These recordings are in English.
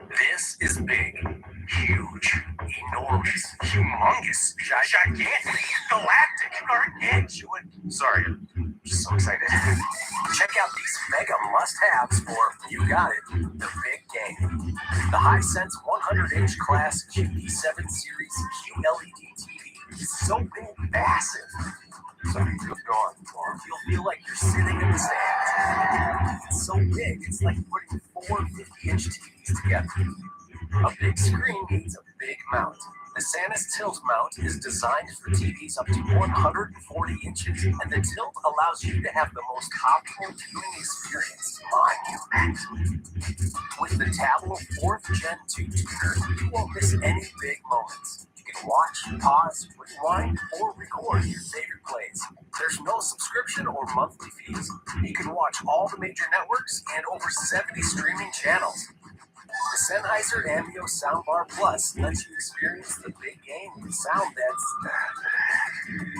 This is big, huge, enormous, humongous, gigantic, galactic, gargantuan. Sorry, I'm just so excited. Check out these mega must-haves for, you got it, the big game. The Hisense 100-inch class QD7 series QLED TV is so big, massive. Sorry, go on. You'll feel like you're sitting in the stands. It's so big, it's like putting four 50-inch TVs together. A big screen needs a big mount. The Sanus Tilt mount is designed for TVs up to 140 inches, and the tilt allows you to have the most optimal viewing experience on you. With the Tablo 4th Gen 2 tuner, you won't miss any big moments. You can watch, pause, rewind, or record your favorite plays. There's no subscription or monthly fees. You can watch all the major networks and over 70 streaming channels. The Sennheiser Ambio Soundbar Plus lets you experience the big game with sound that's...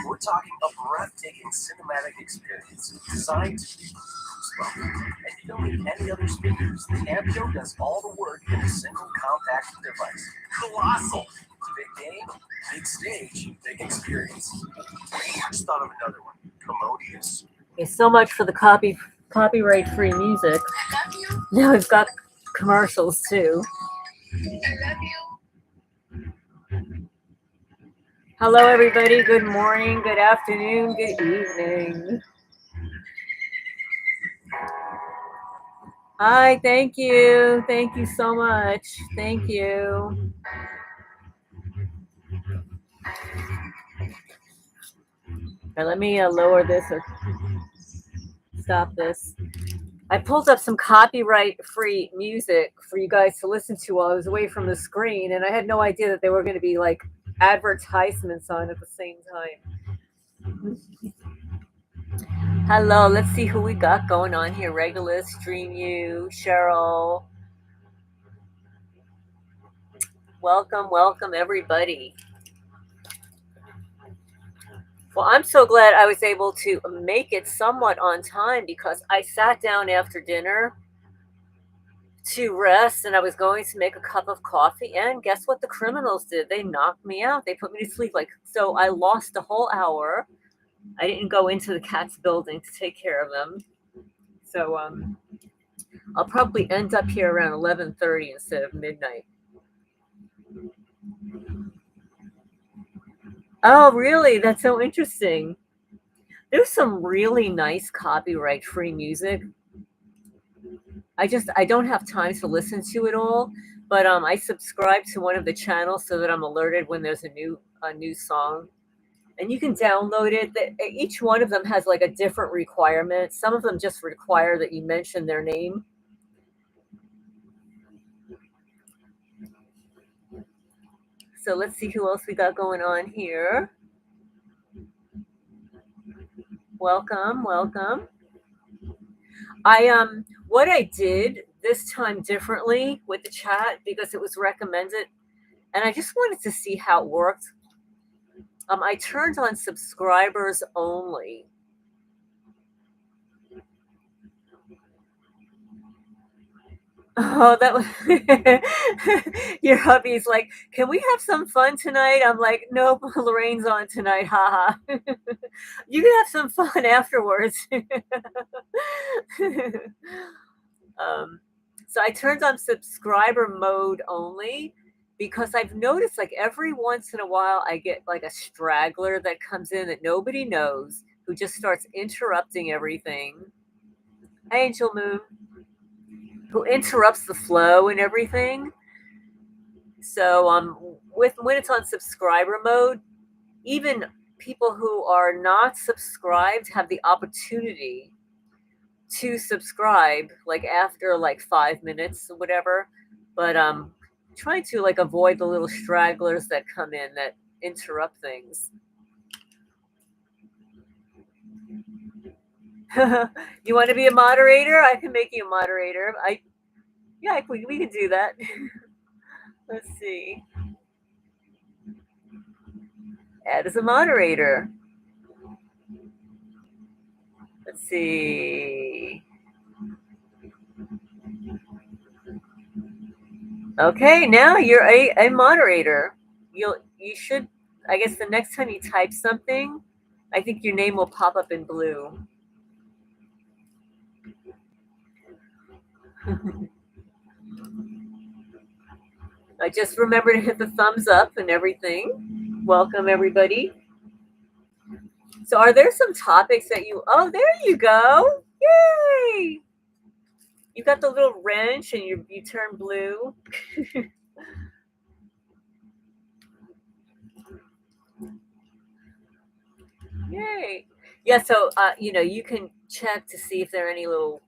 We're talking a breathtaking cinematic experience designed to be goosebumps. And you don't need any other speakers. The Ambio does all the work in a single compact device. Colossal! Big game, big stage, big experience. I just thought of another one. Commodious. Okay, so much for the copyright-free music. Now we've got commercials too. Hello everybody, good morning, good afternoon, good evening. Hi, thank you so much, thank you. Okay, let me lower this or stop this. I pulled up some copyright-free music for you guys to listen to while I was away from the screen, and I had no idea that they were going to be like advertisements on at the same time. Hello, let's see who we got going on here. Regulus, DreamU, Cheryl. Welcome everybody. Well, I'm so glad I was able to make it somewhat on time because I sat down after dinner to rest and I was going to make a cup of coffee. And guess what the criminals did? They knocked me out. They put me to sleep. So I lost a whole hour. I didn't go into the cat's building to take care of them. So I'll probably end up here around 11:30 instead of midnight. Oh, really? That's so interesting. There's some really nice copyright-free music. I don't have time to listen to it all, but I subscribe to one of the channels so that I'm alerted when there's a new song. And you can download it. Each one of them has like a different requirement. Some of them just require that you mention their name. So let's see who else we got going on here. Welcome, welcome. What I did this time differently with the chat because it was recommended, and I just wanted to see how it worked. I turned on subscribers only. Oh, that was your hubby's like, can we have some fun tonight? I'm like, nope, Lorraine's on tonight, haha. You can have some fun afterwards. So I turned on subscriber mode only because I've noticed like every once in a while I get like a straggler that comes in that nobody knows who just starts interrupting everything. Angel Moon, who interrupts the flow and everything. So when it's on subscriber mode, even people who are not subscribed have the opportunity to subscribe like after like 5 minutes or whatever. But trying to like avoid the little stragglers that come in that interrupt things. You want to be a moderator? I can make you a moderator. Yeah, we can do that. Let's see. Add as a moderator. Let's see. Okay, now you're a moderator. You should, I guess the next time you type something, I think your name will pop up in blue. I just remember to hit the thumbs up and everything. Welcome everybody. So are there some topics that oh, there you go. Yay! You got the little wrench and you turn blue. Yay. Yeah, so you can check to see if there are any little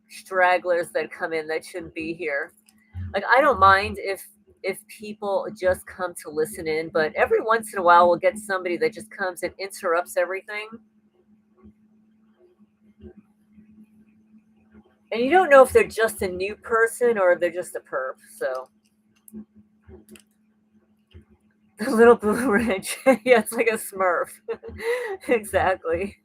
stragglers that come in that shouldn't be here. Like I don't mind if people just come to listen in, but every once in a while we'll get somebody that just comes and interrupts everything. And you don't know if they're just a new person or if they're just a perp. So the little blue wrench. Yeah, it's like a Smurf. Exactly.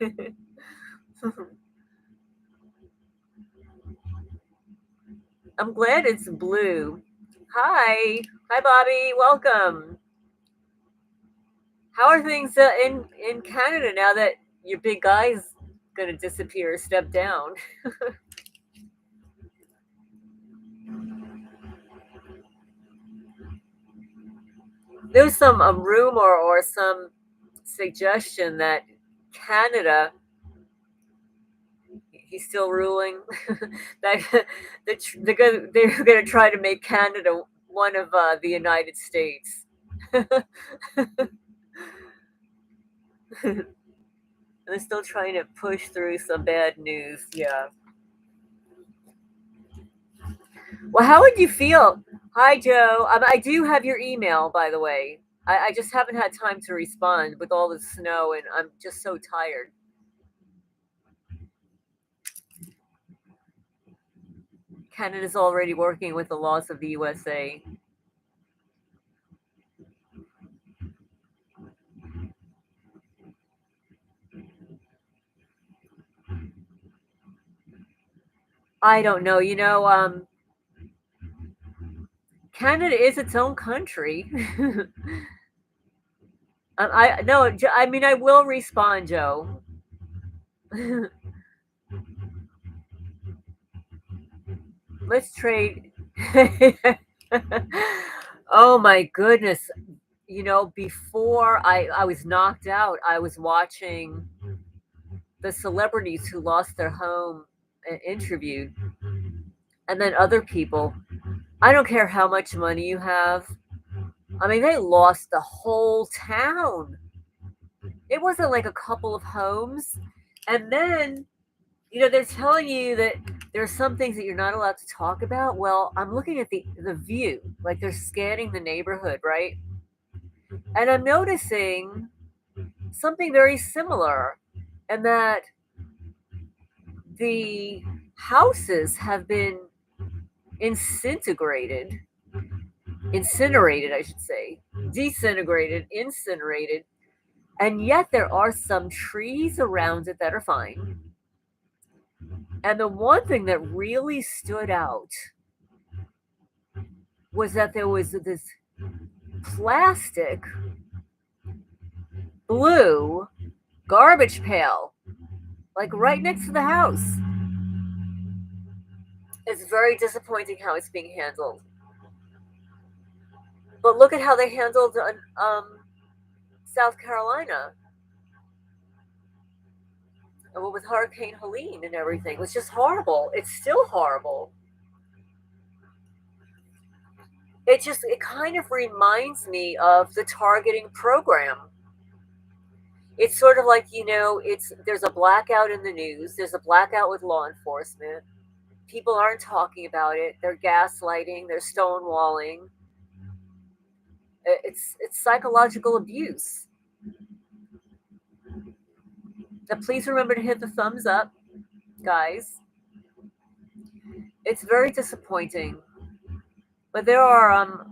I'm glad it's blue. Hi. Hi, Bobby. Welcome. How are things in Canada now that your big guy's going to disappear, step down? There's some rumor or some suggestion that Canada, he's still ruling, that they're going to try to make Canada one of the United States. They're still trying to push through some bad news. Yeah. Well, how would you feel? Hi, Joe. I do have your email, by the way. I just haven't had time to respond with all the snow, and I'm just so tired. Canada's already working with the laws of the USA. I don't know. Canada is its own country. I no. I mean, I will respond, Joe. Let's trade. Oh my goodness. You know, before I was knocked out, I was watching the celebrities who lost their home interviewed, and then other people. I don't care how much money you have. I mean, they lost the whole town. It wasn't like a couple of homes. And then, you know, they're telling you that there are some things that you're not allowed to talk about. Well, I'm looking at the view, like they're scanning the neighborhood, right? And I'm noticing something very similar, and that the houses have been incinerated, I should say, disintegrated, incinerated, and yet there are some trees around it that are fine. And the one thing that really stood out was that there was this plastic blue garbage pail, like right next to the house. It's very disappointing how it's being handled. But look at how they handled South Carolina with Hurricane Helene and everything. It was just horrible. It's still horrible. It kind of reminds me of the targeting program. It's sort of like, you know, there's a blackout in the news, there's a blackout with law enforcement. People aren't talking about it. They're gaslighting, they're stonewalling. It's psychological abuse. Now, please remember to hit the thumbs up, guys. It's very disappointing. But there are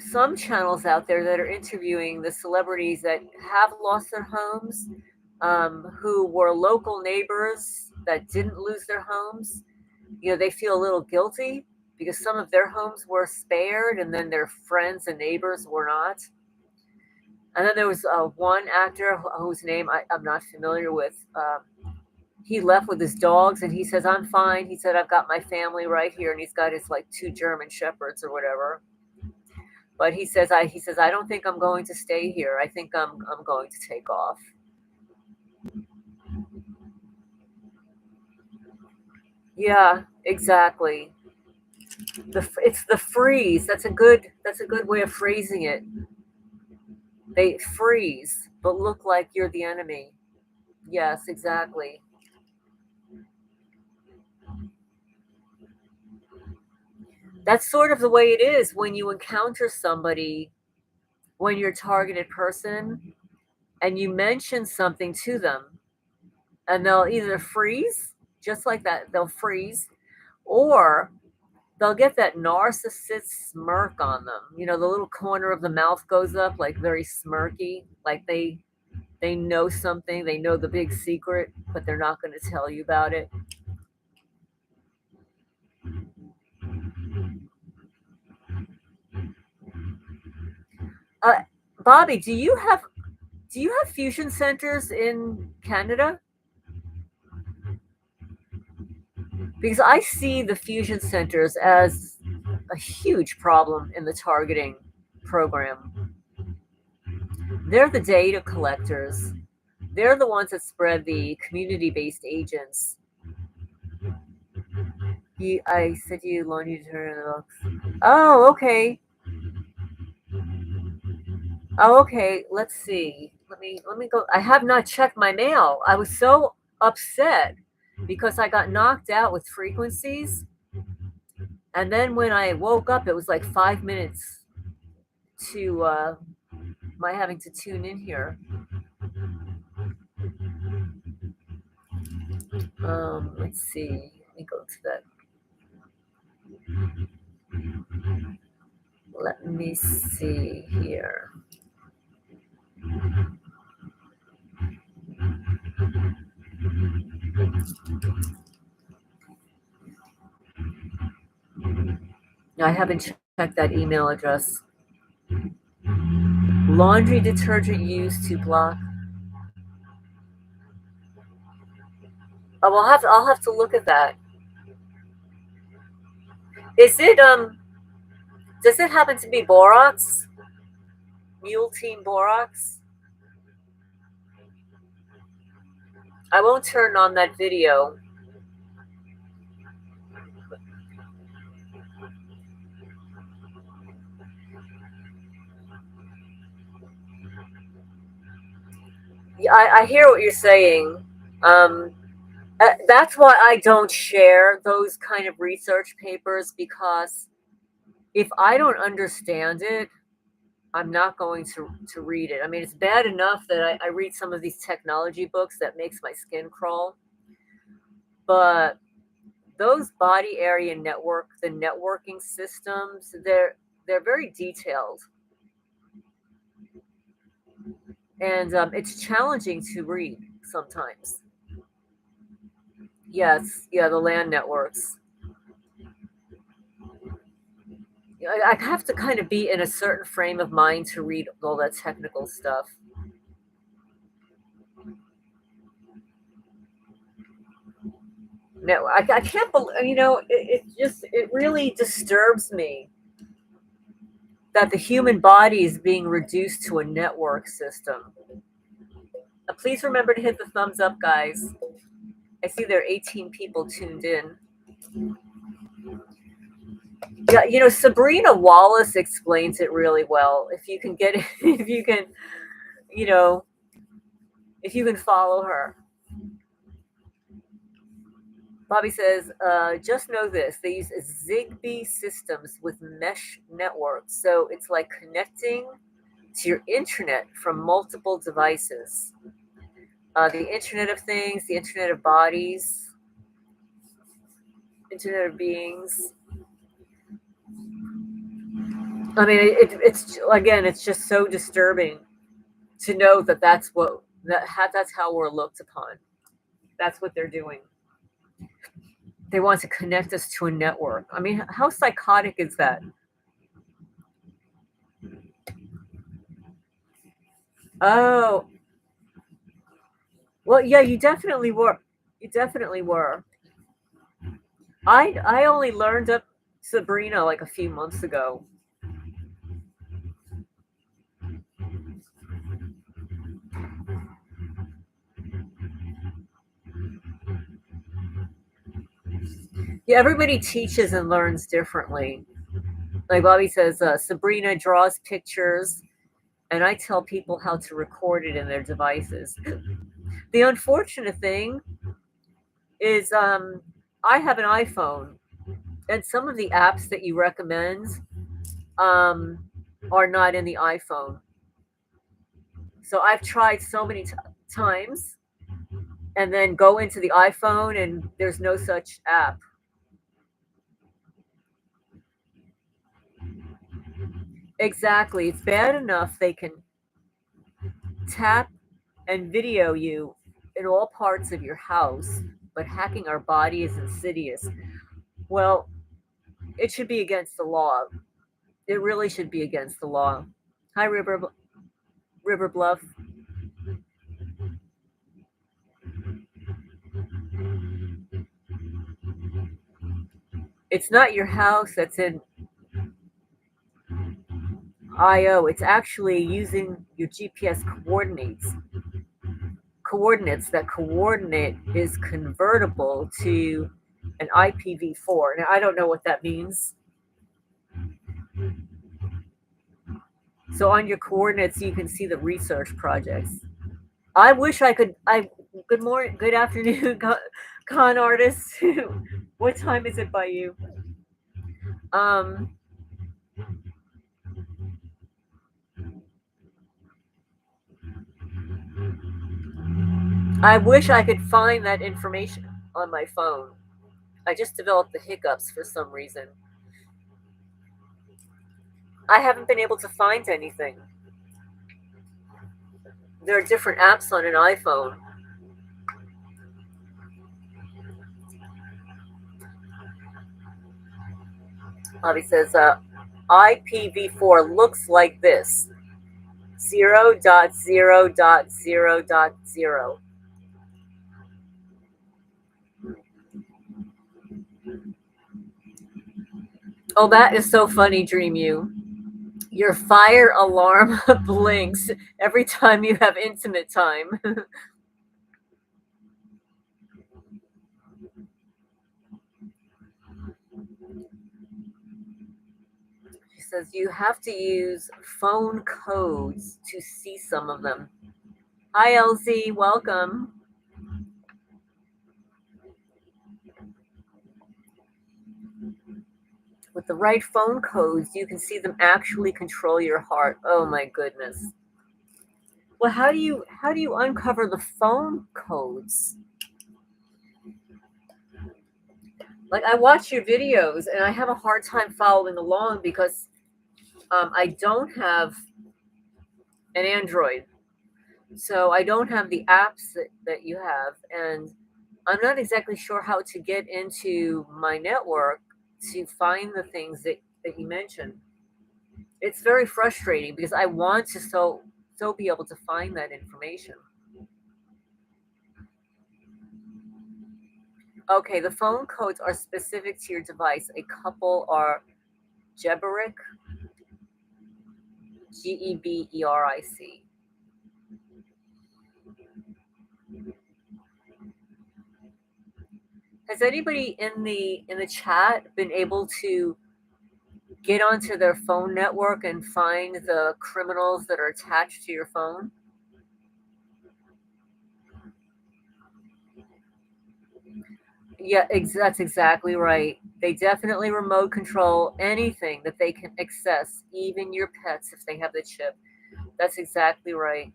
some channels out there that are interviewing the celebrities that have lost their homes, who were local neighbors that didn't lose their homes. You know, they feel a little guilty because some of their homes were spared and then their friends and neighbors were not. And then there was one actor whose name I'm not familiar with. He left with his dogs and he says, I'm fine. He said, I've got my family right here. And he's got his like 2 German shepherds or whatever. But he says, I don't think I'm going to stay here. I think I'm going to take off. Yeah, exactly. It's the freeze. That's a good way of phrasing it. They freeze, but look like you're the enemy. Yes, exactly. That's sort of the way it is when you encounter somebody, when you're a targeted person, and you mention something to them, and they'll either freeze, just like that, they'll freeze, or they'll get that narcissist smirk on them. You know, the little corner of the mouth goes up, like very smirky, like they know something, they know the big secret, but they're not going to tell you about it. Bobby, do you have fusion centers in Canada? Because I see the fusion centers as a huge problem in the targeting program. They're the data collectors. They're the ones that spread the community-based agents. I said you laundry detergent. Oh, okay. Oh, okay. Let's see. Let me go. I have not checked my mail. I was so upset because I got knocked out with frequencies. And then when I woke up, it was like 5 minutes to my having to tune in here. Let's see. Let me go to that. Let me see here. I haven't checked that email address. Laundry detergent used to block. Oh, I'll have to look at that. Is it does it happen to be borax? Mule team borax? I won't turn on that video. Yeah, I hear what you're saying. That's why I don't share those kind of research papers, because if I don't understand it, I'm not going to read it. I mean, it's bad enough that I read some of these technology books that makes my skin crawl, but those body area the networking systems, they're very detailed, and it's challenging to read sometimes. Yes, yeah, the land networks. I have to kind of be in a certain frame of mind to read all that technical stuff. No, I can't believe, it really disturbs me that the human body is being reduced to a network system. Please remember to hit the thumbs up, guys. I see there are 18 people tuned in. Yeah, Sabrina Wallace explains it really well. If you can get it, you know, if you can follow her. Bobby says, just know this. They use Zigbee systems with mesh networks. So it's like connecting to your internet from multiple devices. The Internet of Things, the Internet of Bodies, Internet of Beings. I mean, it's just so disturbing to know that that's how we're looked upon. That's what they're doing. They want to connect us to a network. I mean, how psychotic is that? Oh, well, yeah, you definitely were. You definitely were. I only learned of Sabrina like a few months ago. Yeah, everybody teaches and learns differently. Like Bobby says, Sabrina draws pictures, and I tell people how to record it in their devices. The unfortunate thing is, I have an iPhone, and some of the apps that you recommend um, are not in the iPhone. So I've tried so many times, and then go into the iPhone, and there's no such app. Exactly. It's bad enough they can tap and video you in all parts of your house, but hacking our body is insidious. Well, it should be against the law. It really should be against the law. Hi, River Bluff. It's not your house that's in IO. It's actually using your GPS coordinates. That coordinate is convertible to an IPv4. Now, I don't know what that means. So on your coordinates, you can see the research projects. I wish I could. Good morning, good afternoon, con artists. What time is it by you? I wish I could find that information on my phone. I just developed the hiccups for some reason. I haven't been able to find anything. There are different apps on an iPhone. Bobby says, IPv4 looks like this: 0.0.0.0. Oh, that is so funny, Dream You. Your fire alarm blinks every time you have intimate time. She says you have to use phone codes to see some of them. Hi, LZ. Welcome. With the right phone codes, you can see them actually control your heart. Oh my goodness. Well, how do you uncover the phone codes? Like, I watch your videos and I have a hard time following along because I don't have an Android, so I don't have the apps that you have, and I'm not exactly sure how to get into my network to find the things that you mentioned. It's very frustrating because I want to so be able to find that information. Okay, the phone codes are specific to your device. A couple are Geberic, Geberic. Has anybody in the chat been able to get onto their phone network and find the criminals that are attached to your phone? Yeah, that's exactly right. They definitely remote control anything that they can access, even your pets if they have the chip. That's exactly right.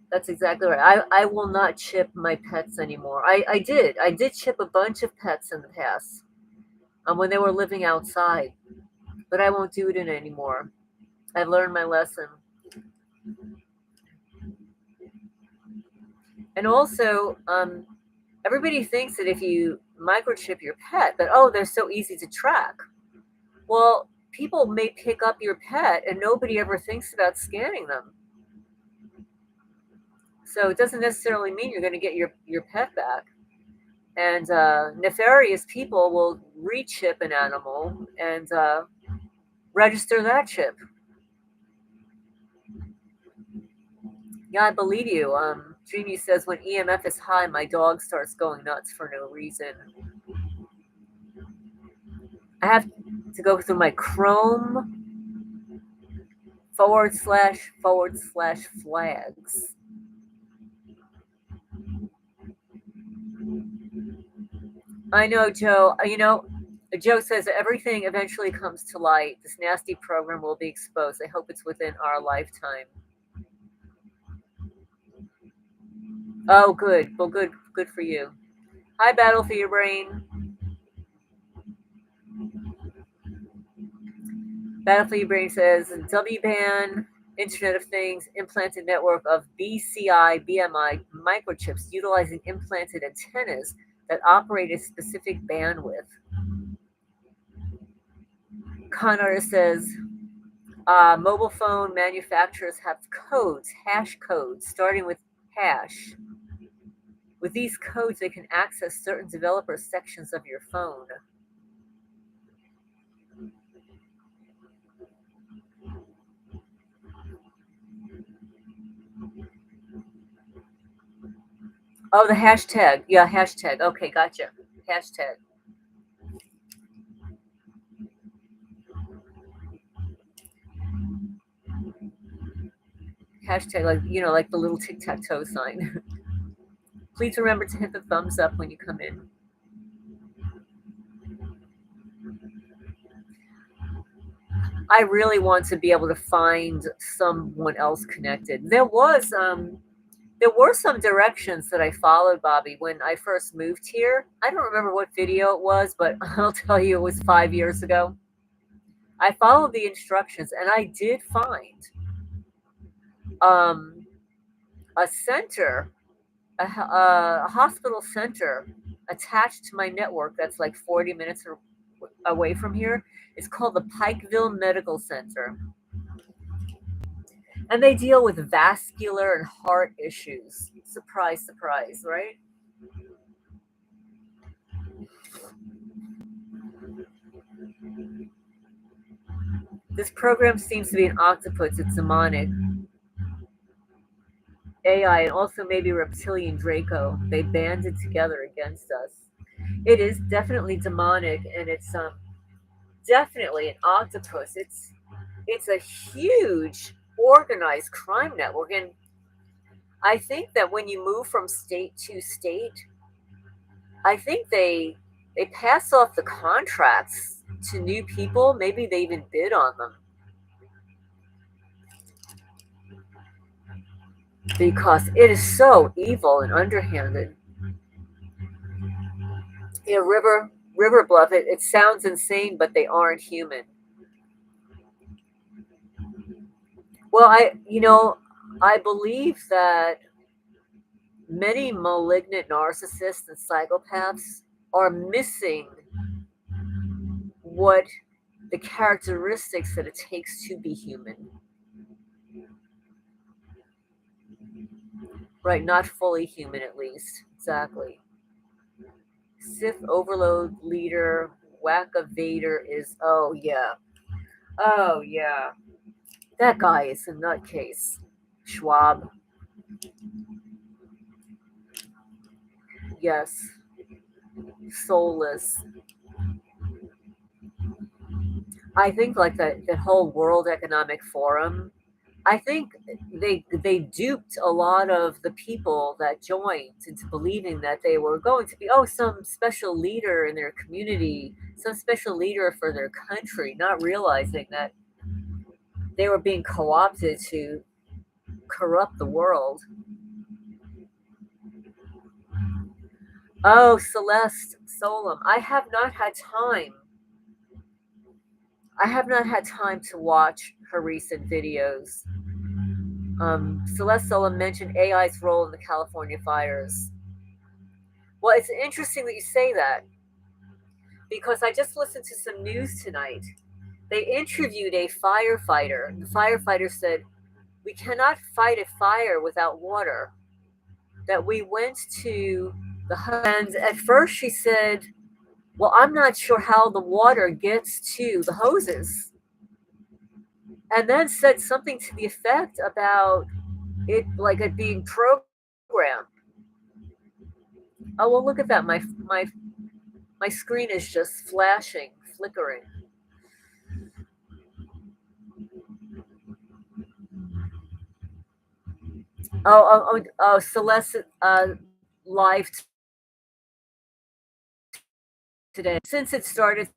That's exactly right. I will not chip my pets anymore. I did chip a bunch of pets in the past, when they were living outside, but I won't do it anymore. I learned my lesson. And also, everybody thinks that if you microchip your pet, that, oh, they're so easy to track. Well, people may pick up your pet and nobody ever thinks about scanning them. So it doesn't necessarily mean you're going to get your pet back. And nefarious people will rechip an animal and register that chip. Yeah, I believe you. Dreamy says when EMF is high, my dog starts going nuts for no reason. I have to go through my Chrome // flags. I know, Joe. Joe says that everything eventually comes to light. This nasty program will be exposed. I hope it's within our lifetime. Oh, good. Well, good for you. Hi, Battle for Your Brain. Battle for Your Brain says WBAN, Internet of Things, implanted network of BCI, BMI microchips utilizing implanted antennas that operate a specific bandwidth. Connor says mobile phone manufacturers have codes, hash codes, starting with hash. With these codes, they can access certain developer sections of your phone. Oh, the hashtag. Yeah, hashtag. Okay, gotcha. Hashtag. Hashtag, like the little tic-tac-toe sign. Please remember to hit the thumbs up when you come in. I really want to be able to find someone else connected. There were some directions that I followed, Bobby, when I first moved here. I don't remember what video it was, but I'll tell you it was 5 years ago. I followed the instructions and I did find um, a center, a hospital center attached to my network that's like 40 minutes away from here. It's called the Pikeville Medical Center. And they deal with vascular and heart issues. Surprise, surprise, right? This program seems to be an octopus. It's demonic. AI and also maybe reptilian Draco. They banded together against us. It is definitely demonic, and it's definitely an octopus. It's a huge organized crime network, and I think that when you move from state to state, I think they pass off the contracts to new people. Maybe they even bid on them because it is so evil and underhanded. River Bluff. It sounds insane, but they aren't human. Well, I believe that many malignant narcissists and psychopaths are missing what the characteristics that it takes to be human. Right, not fully human at least. Exactly. Sith overload leader Wacka Vader is, oh yeah. Oh yeah. That guy is a nutcase. Schwab. Yes. Soulless. I think like that whole World Economic Forum, I think they duped a lot of the people that joined into believing that they were going to be some special leader in their community, some special leader for their country, not realizing that they were being co-opted to corrupt the world. Oh, Celeste Solum, I have not had time to watch her recent videos. Celeste Solum mentioned AI's role in the California fires. Well, it's interesting that you say that because I just listened to some news tonight. They interviewed a firefighter. The firefighter said, "We cannot fight a fire without water." That we went to and at first she said, "Well, I'm not sure how the water gets to the hoses." And then said something to the effect about it being programmed. Oh well, look at that. My screen is just flashing, flickering. Oh, Celeste live today. Since it started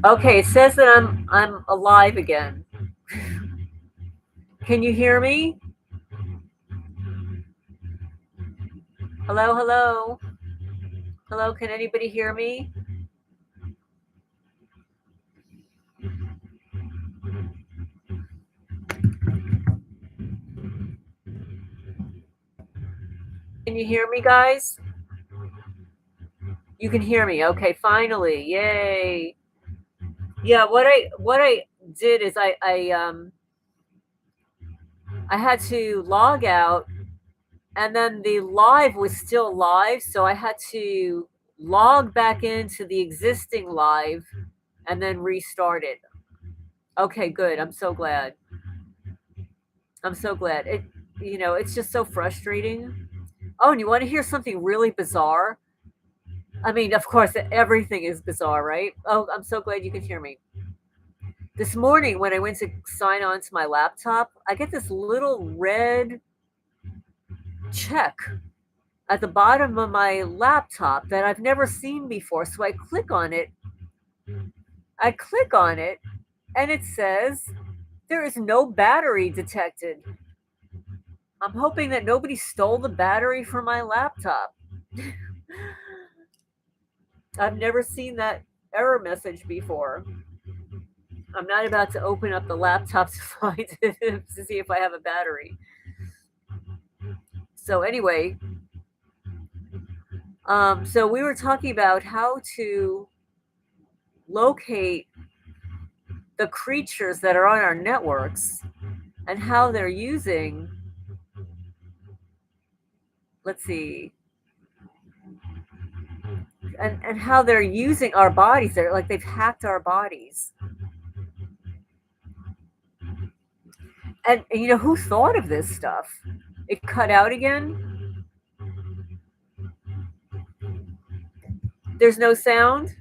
Okay, it says that I'm alive again. Can you hear me? Hello, hello. Hello, can anybody hear me? Can you hear me, guys? You can hear me. Okay, finally. Yay. Yeah, what I did is I had to log out, and then the live was still live, so I had to log back into the existing live and then restart it. Okay, good. I'm so glad. I'm so glad. It's just so frustrating. Oh, and you want to hear something really bizarre? I mean, of course, everything is bizarre, right? Oh, I'm so glad you can hear me. This morning, when I went to sign on to my laptop, I get this little red check at the bottom of my laptop that I've never seen before. So I click on it. And it says there is no battery detected. I'm hoping that nobody stole the battery from my laptop. I've never seen that error message before. I'm not about to open up the laptop to find it to see if I have a battery. So anyway, so we were talking about how to locate the creatures that are on our networks and how they're using, let's see, and how they're using our bodies. They're like they've hacked our bodies. And who thought of this stuff? It cut out again. There's no sound.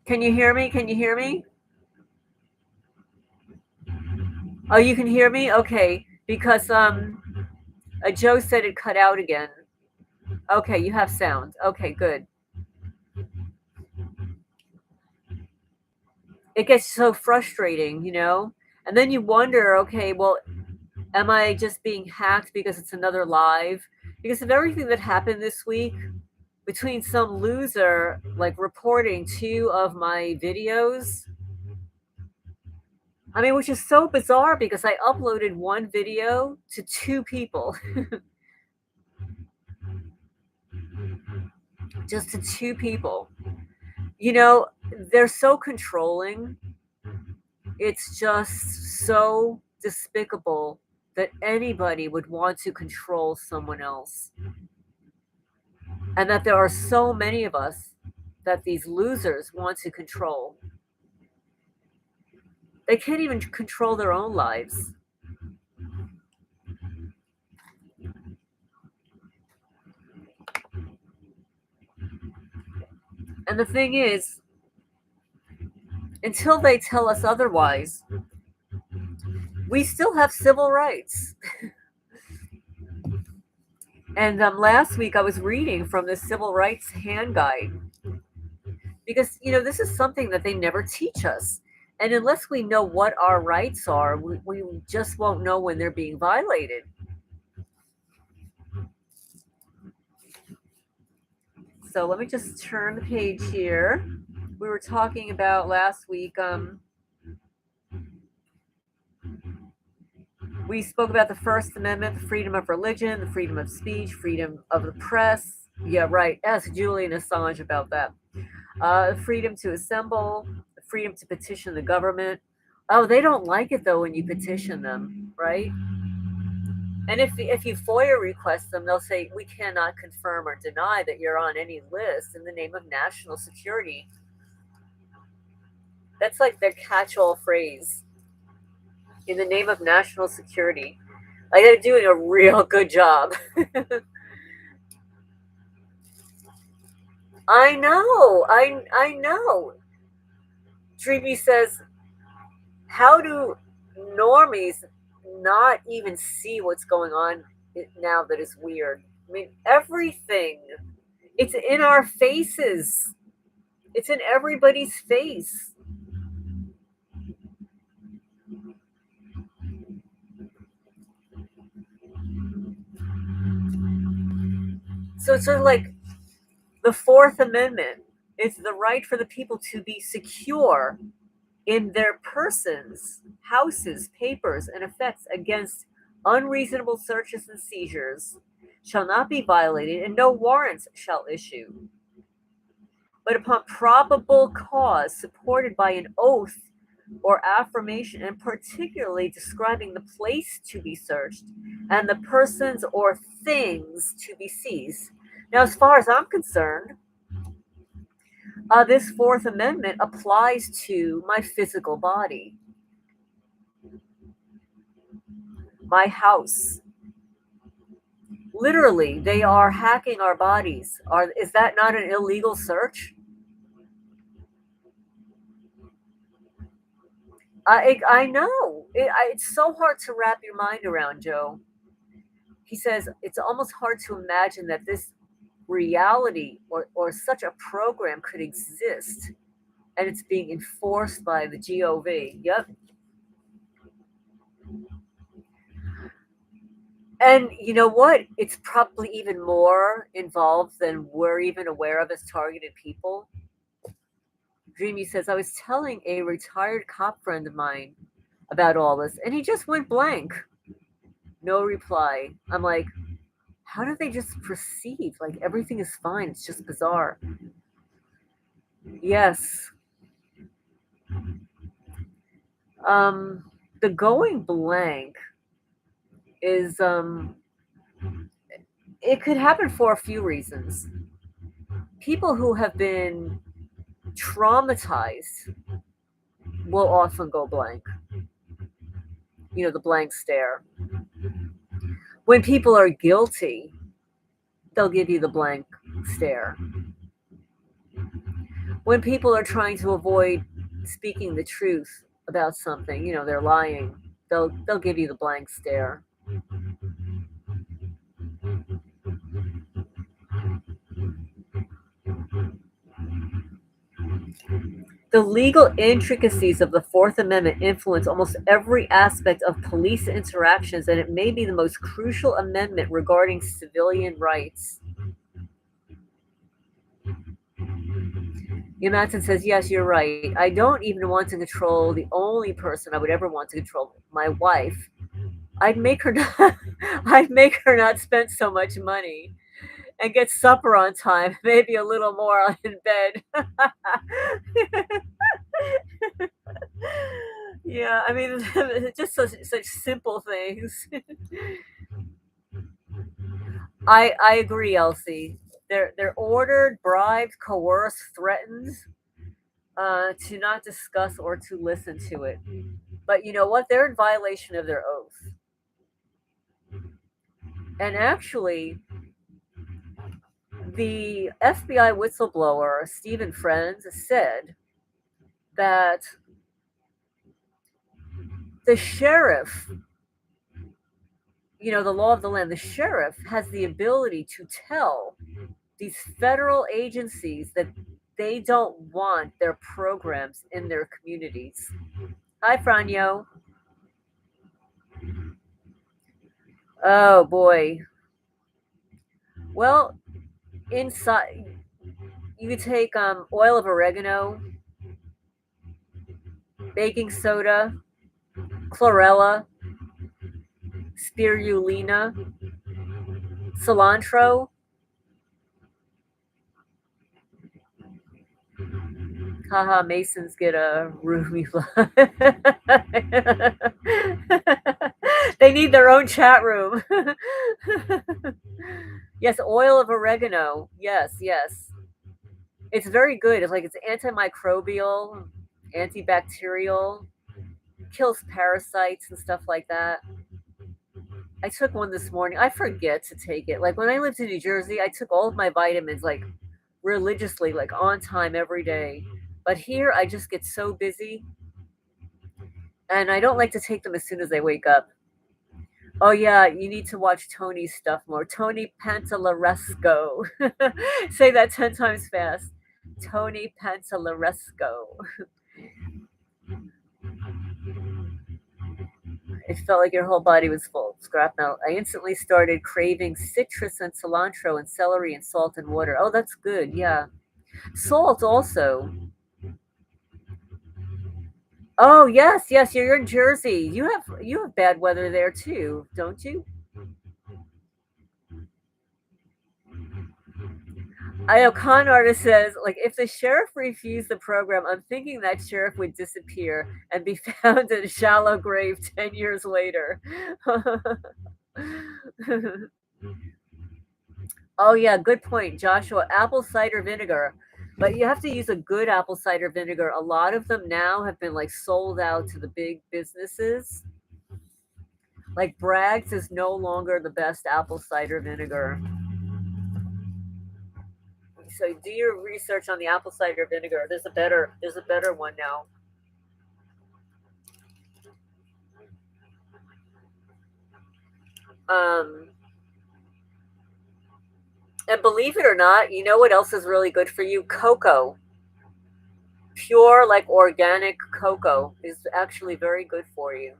Can you hear me? Can you hear me? Oh, you can hear me? Okay. Because Joe said it cut out again. Okay, you have sound. Okay, good. It gets so frustrating, And then you wonder, okay, well, am I just being hacked because it's another live? Because of everything that happened this week, between some loser like reporting 2 of my videos. I mean, which is so bizarre because I uploaded 1 video to 2 people. Just to 2 people. They're so controlling. It's just so despicable that anybody would want to control someone else. And that there are so many of us that these losers want to control. They can't even control their own lives. And the thing is, until they tell us otherwise, we still have civil rights. And last week I was reading from the Civil Rights Hand Guide because, this is something that they never teach us. And unless we know what our rights are, we just won't know when they're being violated. So let me just turn the page here. We were talking about last week, we spoke about the First Amendment, the freedom of religion, the freedom of speech, freedom of the press. Yeah, right. Ask Julian Assange about that. Freedom to assemble, the freedom to petition the government. Oh, they don't like it though when you petition them, right? And if you FOIA request them, they'll say, we cannot confirm or deny that you're on any list in the name of national security. That's like their catch-all phrase. In the name of national security. Like they're doing a real good job. I know. I know. Dreamy says, how do normies not even see what's going on now that is weird? I mean, everything. It's in our faces. It's in everybody's face. So it's sort of like the Fourth Amendment. It's the right for the people to be secure in their persons, houses, papers, and effects against unreasonable searches and seizures shall not be violated, and no warrants shall issue. But upon probable cause supported by an oath or affirmation, and particularly describing the place to be searched and the persons or things to be seized. Now, as far as I'm concerned, this Fourth Amendment applies to my physical body, my house. Literally, they are hacking our bodies. Is that not an illegal search? I know. It's so hard to wrap your mind around, Joe. He says it's almost hard to imagine that this reality or such a program could exist, and it's being enforced by the GOV. Yep. And you know what? It's probably even more involved than we're even aware of as targeted people. Dreamy says, I was telling a retired cop friend of mine about all this, and he just went blank. No reply. I'm like, how do they just perceive like everything is fine? It's just bizarre. Yes. The going blank is it could happen for a few reasons. People who have been traumatized will often go blank. You know, the blank stare. When people are guilty, they'll give you the blank stare. When people are trying to avoid speaking the truth about something, you know, they're lying, they'll give you the blank stare. The legal intricacies of the Fourth Amendment influence almost every aspect of police interactions, and it may be the most crucial amendment regarding civilian rights. Yamatson says, yes, you're right. I don't even want to control the only person I would ever want to control, my wife. I'd make her not spend so much money and get supper on time, maybe a little more in bed. Yeah, I mean, just such simple things. I agree, Elsie. They're ordered, bribed, coerced, threatened to not discuss or to listen to it. But you know what? They're in violation of their oath. And actually, the FBI whistleblower, Stephen Friends, said that the sheriff, you know, the law of the land, the sheriff has the ability to tell these federal agencies that they don't want their programs in their communities. Hi, Franyo. Oh, boy. Well, inside, you could take oil of oregano, baking soda, chlorella, spirulina, cilantro. Haha, Masons get a roomy fly. They need their own chat room. Yes, oil of oregano. Yes, yes. It's very good. It's antimicrobial, antibacterial, kills parasites and stuff like that. I took one this morning. I forget to take it. Like when I lived in New Jersey, I took all of my vitamins like religiously, like on time every day. But here I just get so busy and I don't like to take them as soon as I wake up. Oh yeah, you need to watch Tony's stuff more. Tony Pantalaresco. Say that 10 times fast. Tony Pantalaresco. It felt like your whole body was full of scrap metal. I instantly started craving citrus and cilantro and celery and salt and water. Oh, that's good. Yeah. Salt also. Oh, yes, yes, you're in Jersey. You have bad weather there too, don't you? I know con artist says, like, if the sheriff refused the program, I'm thinking that sheriff would disappear and be found in a shallow grave 10 years later. Oh yeah, good point, Joshua. Apple cider vinegar. But you have to use a good apple cider vinegar. A lot of them now have been like sold out to the big businesses. Like Bragg's is no longer the best apple cider vinegar. So do your research on the apple cider vinegar. There's a better one now. Um and believe it or not, you know what else is really good for you? Cocoa. Pure like organic cocoa is actually very good for you.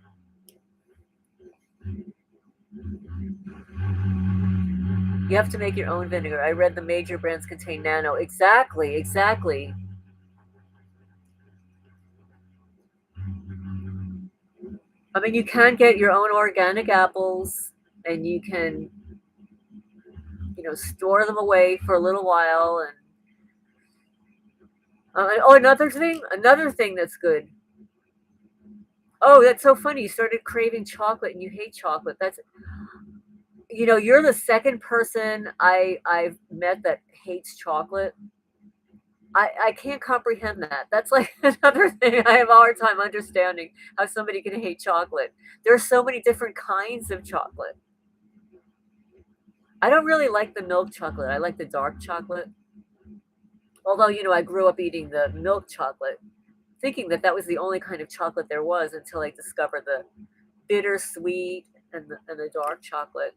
You have to make your own vinegar. I read the major brands contain nano. Exactly, exactly. I mean, you can get your own organic apples and you can, store them away for a little while. Oh, another thing that's good. Oh, that's so funny. You started craving chocolate and you hate chocolate. You're the second person I've met that hates chocolate. I can't comprehend that. That's like another thing I have a hard time understanding how somebody can hate chocolate. There are so many different kinds of chocolate. I don't really like the milk chocolate. I like the dark chocolate. Although, I grew up eating the milk chocolate, thinking that that was the only kind of chocolate there was until I discovered the bittersweet and the dark chocolate.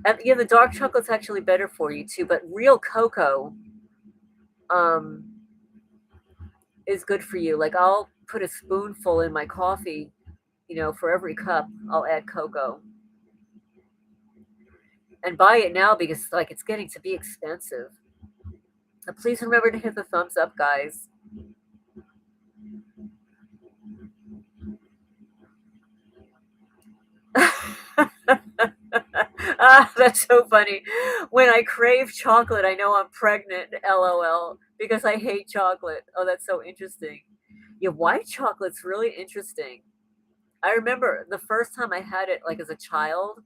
And yeah, the dark chocolate's actually better for you too, but real cocoa um is good for you. Like I'll put a spoonful in my coffee, for every cup I'll add cocoa. And buy it now because like it's getting to be expensive. And please remember to hit the thumbs up, guys. That's so funny. When I crave chocolate, I know I'm pregnant, lol, because I hate chocolate. Oh, that's so interesting. Yeah, white chocolate's really interesting. I remember the first time I had it, like as a child,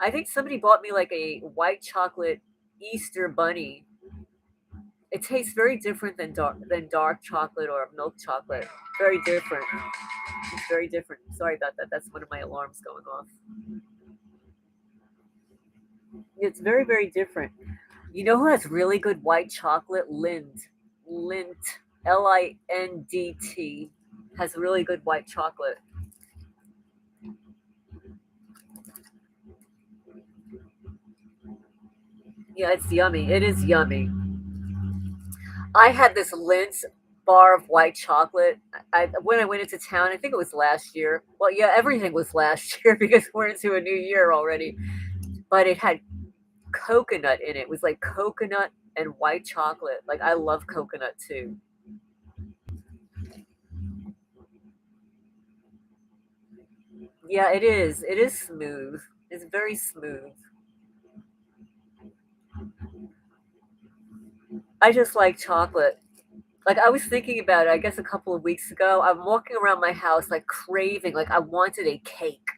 I think somebody bought me like a white chocolate Easter bunny. It tastes very different than dark chocolate or milk chocolate. Very different. It's very different. Sorry about that. That's one of my alarms going off. It's very, very different. You know who has really good white chocolate? Lindt. Lindt. Has really good white chocolate. Yeah, it's yummy. It is yummy. I had this Lindt bar of white chocolate. When I went into town, I think it was last year. Well, yeah, everything was last year because we're into a new year already. But it had coconut in it. It was like coconut and white chocolate. Like I love coconut too. Yeah, it is. It is smooth. It's very smooth. I just like chocolate. Like I was thinking about it, I guess a couple of weeks ago. I'm walking around my house like craving, like I wanted a cake.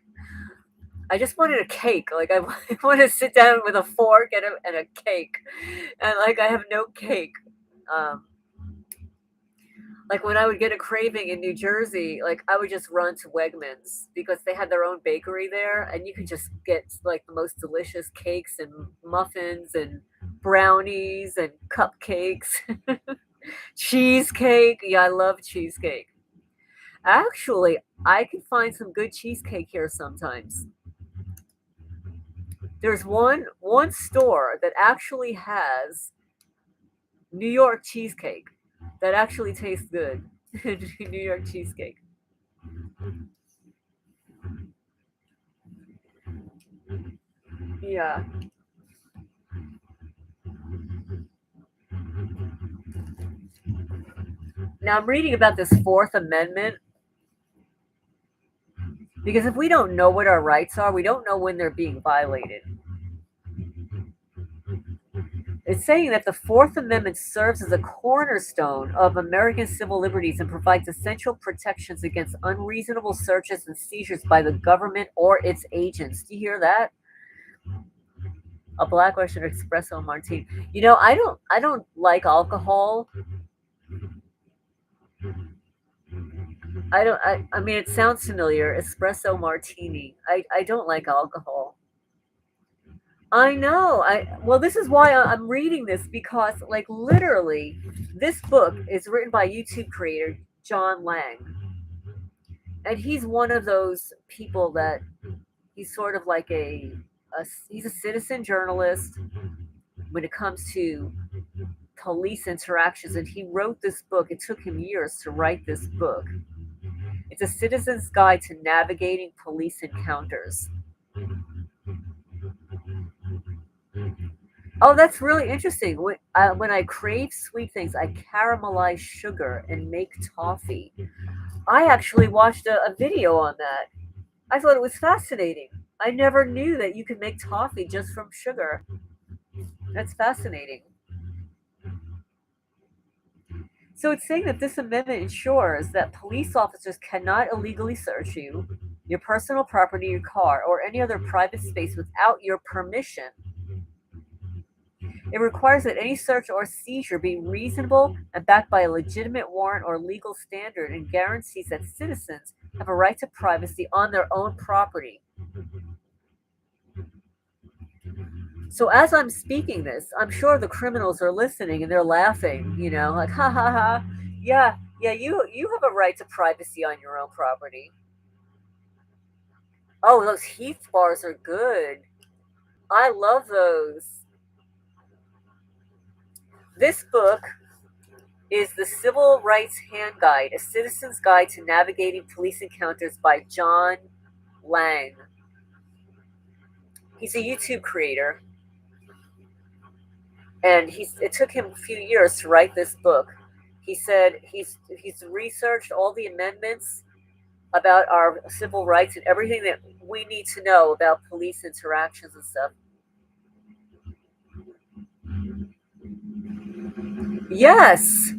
I just wanted a cake. Like I want to sit down with a fork and a cake, and like I have no cake. Um, like when I would get a craving in New Jersey, like I would just run to Wegmans because they had their own bakery there, and you could just get like the most delicious cakes and muffins and brownies and cupcakes, cheesecake. Yeah, I love cheesecake. Actually, I can find some good cheesecake here sometimes. There's one store that actually has New York cheesecake that actually tastes good. New York cheesecake. Yeah. Now I'm reading about this Fourth Amendment because if we don't know what our rights are, we don't know when they're being violated. It's saying that the Fourth Amendment serves as a cornerstone of American civil liberties and provides essential protections against unreasonable searches and seizures by the government or its agents. Do you hear that? A black Russian espresso martini. You know, I don't like alcohol. I mean it sounds familiar. Espresso martini. I don't like alcohol. I know. This is why I'm reading this because like literally this book is written by YouTube creator John Lang. And he's one of those people that he's sort of like he's a citizen journalist when it comes to police interactions, and he wrote this book. It took him years to write this book. It's a citizen's guide to navigating police encounters. Oh, that's really interesting. When I crave sweet things, I caramelize sugar and make toffee. I actually watched a video on that. I thought it was fascinating. I never knew that you could make toffee just from sugar. That's fascinating. So it's saying that this amendment ensures that police officers cannot illegally search you, your personal property, your car, or any other private space without your permission. It requires that any search or seizure be reasonable and backed by a legitimate warrant or legal standard, and guarantees that citizens have a right to privacy on their own property. So as I'm speaking this, I'm sure the criminals are listening and they're laughing, like ha ha ha. Yeah, yeah, you have a right to privacy on your own property. Oh, those Heath bars are good. I love those. This book is the Civil Rights Hand Guide, a citizen's guide to navigating police encounters by John Lang. He's a YouTube creator, and it took him a few years to write this book. He said he's researched all the amendments about our civil rights and everything that we need to know about police interactions and stuff. Yes.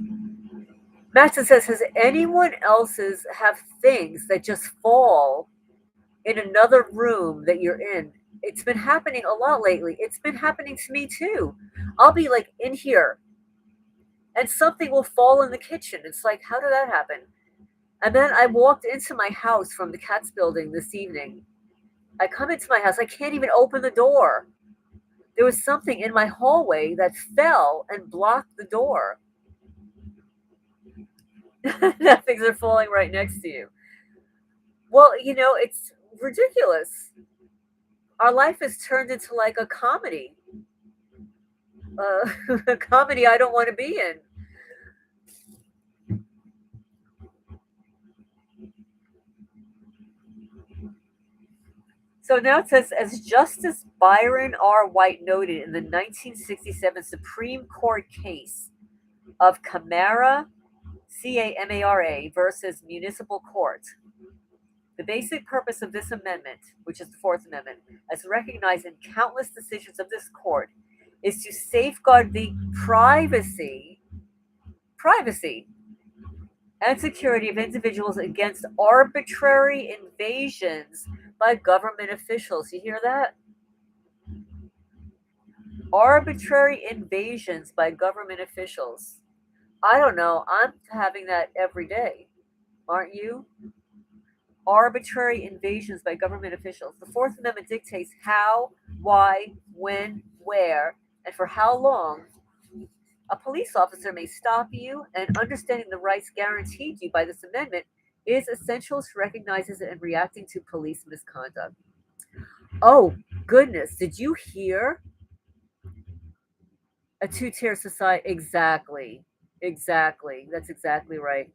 Matson says, has anyone else's have things that just fall in another room that you're in? It's been happening a lot lately. It's been happening to me too. I'll be like in here and something will fall in the kitchen. It's like, how did that happen? And then I walked into my house from the Cats building this evening. I come into my house. I can't even open the door. There was something in my hallway that fell and blocked the door. That things are falling right next to you. Well, it's ridiculous. Our life has turned into like a comedy. A comedy I don't want to be in. So now it says, as Justice Byron R. White noted in the 1967 Supreme Court case of Camara, CAMARA versus Municipal Court, the basic purpose of this amendment, which is the Fourth Amendment, as recognized in countless decisions of this court, is to safeguard the privacy and security of individuals against arbitrary invasions by government officials. You hear that? Arbitrary invasions by government officials. I don't know. I'm having that every day. Aren't you? Arbitrary invasions by government officials. The Fourth Amendment dictates how, why, when, where, and for how long a police officer may stop you, and understanding the rights guaranteed you by this amendment, is essential to recognizing and reacting to police misconduct. Oh, goodness. Did you hear a two-tier society? Exactly. Exactly. That's exactly right.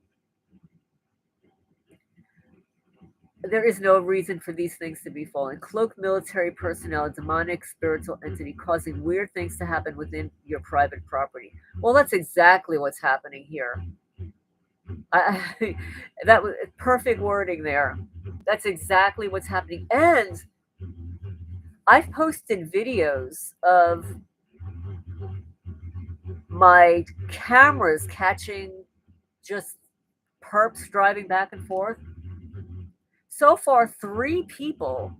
There is no reason for these things to be falling. Cloaked military personnel, a demonic spiritual entity causing weird things to happen within your private property. Well, that's exactly what's happening here. That was perfect wording there. That's exactly what's happening. And I've posted videos of my cameras catching just perps driving back and forth. So far, 3 people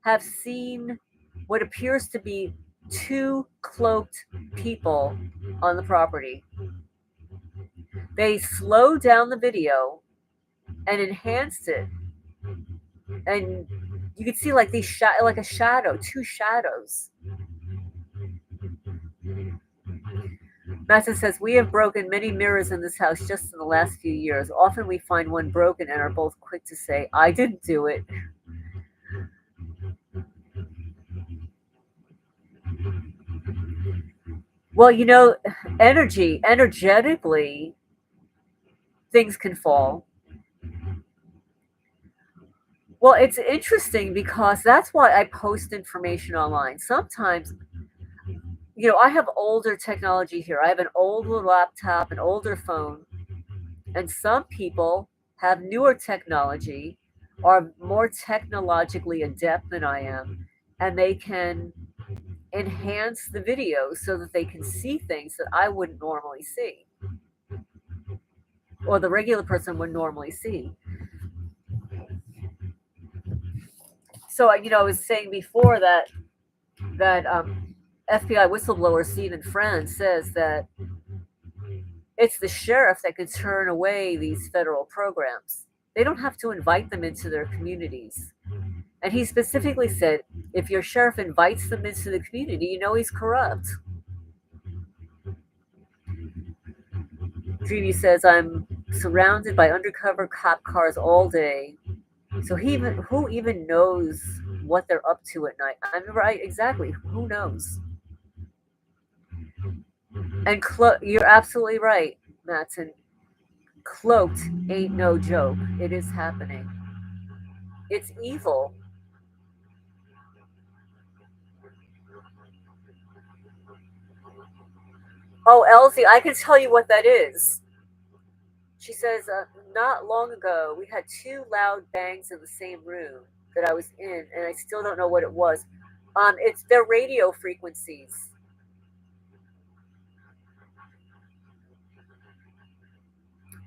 have seen what appears to be 2 cloaked people on the property. They slowed down the video and enhanced it, and you could see like like a shadow, 2 shadows. Matson says, we have broken many mirrors in this house just in the last few years. Often we find one broken and are both quick to say, I didn't do it. Well, energetically, things can fall. Well, it's interesting because that's why I post information online. Sometimes, I have older technology here. I have an older laptop, an older phone, and some people have newer technology, are more technologically adept than I am, and they can enhance the video so that they can see things that I wouldn't normally see, or the regular person would normally see. So, I was saying before that FBI whistleblower Stephen Friend says that it's the sheriff that can turn away these federal programs. They don't have to invite them into their communities. And he specifically said, if your sheriff invites them into the community, you know he's corrupt. Dreamy says, I'm surrounded by undercover cop cars all day. So who even knows what they're up to at night? I'm right, exactly. Who knows? And you're absolutely right, Matson. Cloaked ain't no joke. It is happening. It's evil. Oh, Elsie, I can tell you what that is. She says, not long ago, we had 2 loud bangs in the same room that I was in, and I still don't know what it was. It's their radio frequencies.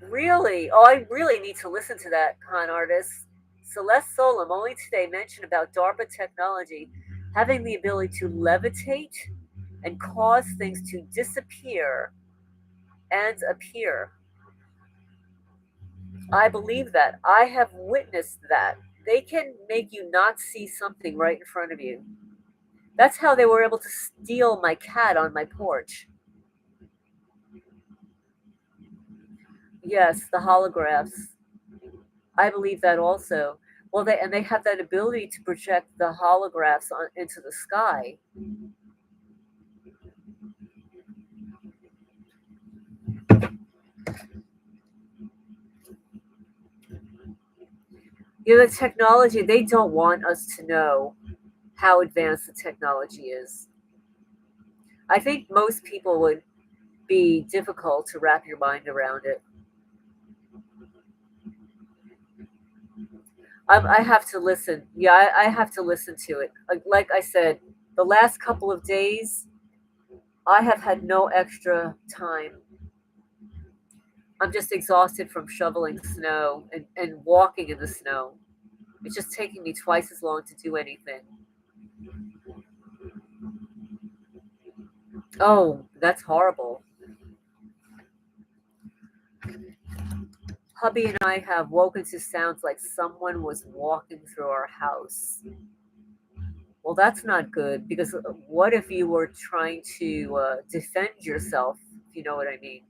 Really? Oh, I really need to listen to that, con artist. Celeste Solom only today mentioned about DARPA technology having the ability to levitate and cause things to disappear and appear. I believe that. I have witnessed that. They can make you not see something right in front of you. That's how they were able to steal my cat on my porch. Yes, the holographs. I believe that also. Well, they have that ability to project the holographs into the sky. The technology, they don't want us to know how advanced the technology is. I think most people would be difficult to wrap your mind around it. I have to listen. Yeah, I have to listen to it. Like I said, the last couple of days, I have had no extra time. I'm just exhausted from shoveling snow and walking in the snow. It's just taking me twice as long to do anything. Oh, that's horrible. Hubby and I have woken to sounds like someone was walking through our house. Well, that's not good because what if you were trying to defend yourself, if you know what I mean?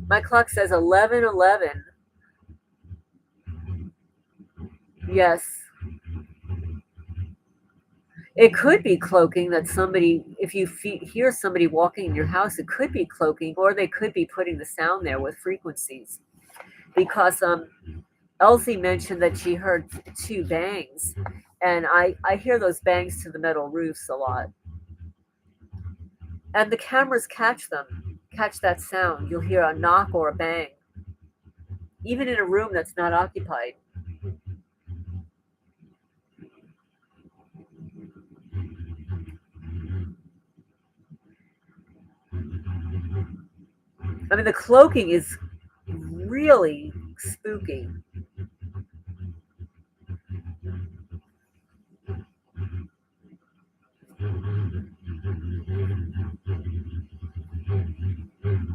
My clock says 11:11. Yes. It could be cloaking that somebody, if you hear somebody walking in your house, it could be cloaking, or they could be putting the sound there with frequencies. Because Elsie mentioned that she heard two bangs, and I hear those bangs to the metal roofs a lot. And the cameras catch them, catch that sound. You'll hear a knock or a bang, even in a room that's not occupied. I mean, the cloaking is really spooky.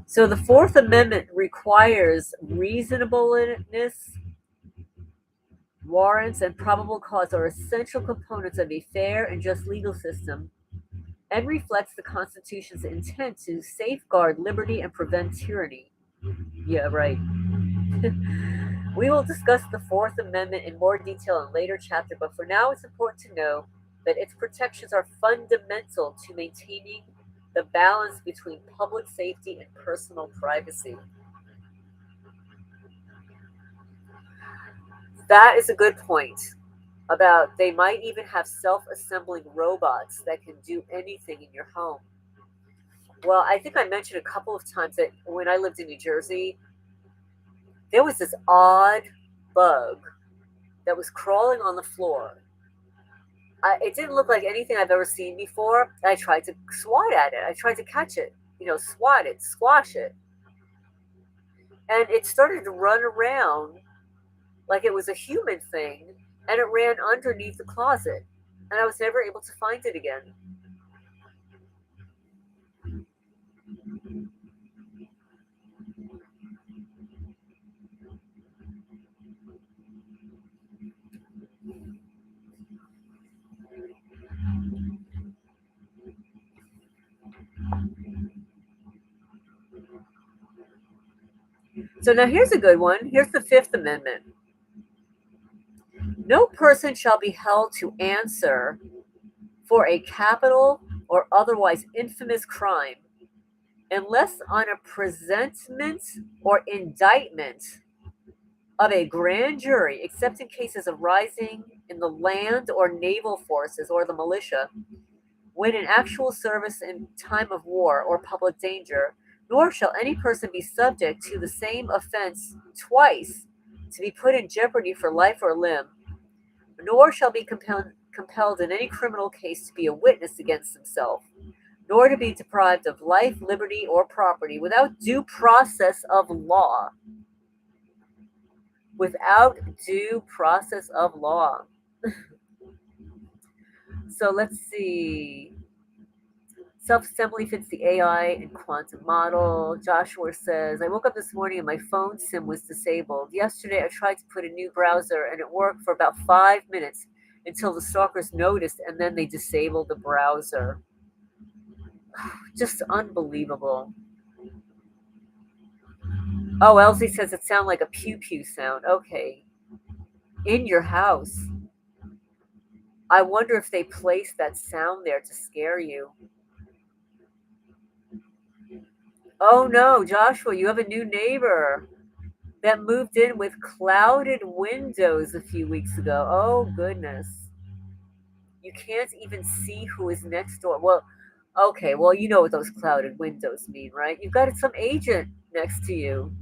So the Fourth Amendment requires reasonableness, warrants, and probable cause are essential components of a fair and just legal system, and reflects the Constitution's intent to safeguard liberty and prevent tyranny. Yeah, right. We will discuss the Fourth Amendment in more detail in a later chapter, but for now it's important to know that its protections are fundamental to maintaining the balance between public safety and personal privacy. That is a good point about they might even have self-assembling robots that can do anything in your home. Well, I think I mentioned a couple of times that when I lived in New Jersey, there was this odd bug that was crawling on the floor. It didn't look like anything I've ever seen before. I tried to swat at it. I tried to catch it, swat it, squash it. And it started to run around like it was a human thing, and it ran underneath the closet. And I was never able to find it again. So now here's a good one. Here's the Fifth Amendment. No person shall be held to answer for a capital or otherwise infamous crime unless on a presentment or indictment of a grand jury, except in cases arising in the land or naval forces or the militia, when in actual service in time of war or public danger, nor shall any person be subject to the same offense twice to be put in jeopardy for life or limb, nor shall be compelled in any criminal case to be a witness against himself, nor to be deprived of life, liberty, or property without due process of law. Without due process of law. So let's see. Self-assembly fits the AI and quantum model. Joshua says, I woke up this morning and my phone SIM was disabled. Yesterday I tried to put a new browser and it worked for about 5 minutes until the stalkers noticed and then they disabled the browser. Just unbelievable. Oh, Elsie says it sounded like a pew pew sound. Okay. In your house. I wonder if they placed that sound there to scare you. Oh no, Joshua, you have a new neighbor that moved in with clouded windows a few weeks ago. Oh goodness. You can't even see who is next door. Well, okay, well, you know what those clouded windows mean, right? You've got some agent next to you.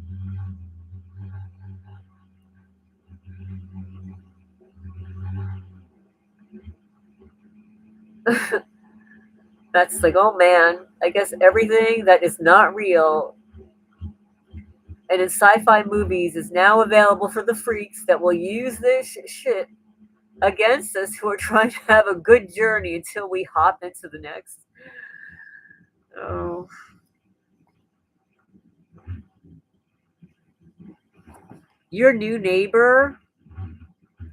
That's like, oh man, I guess everything that is not real and in sci-fi movies is now available for the freaks that will use this shit against us who are trying to have a good journey until we hop into the next. Oh. Your new neighbor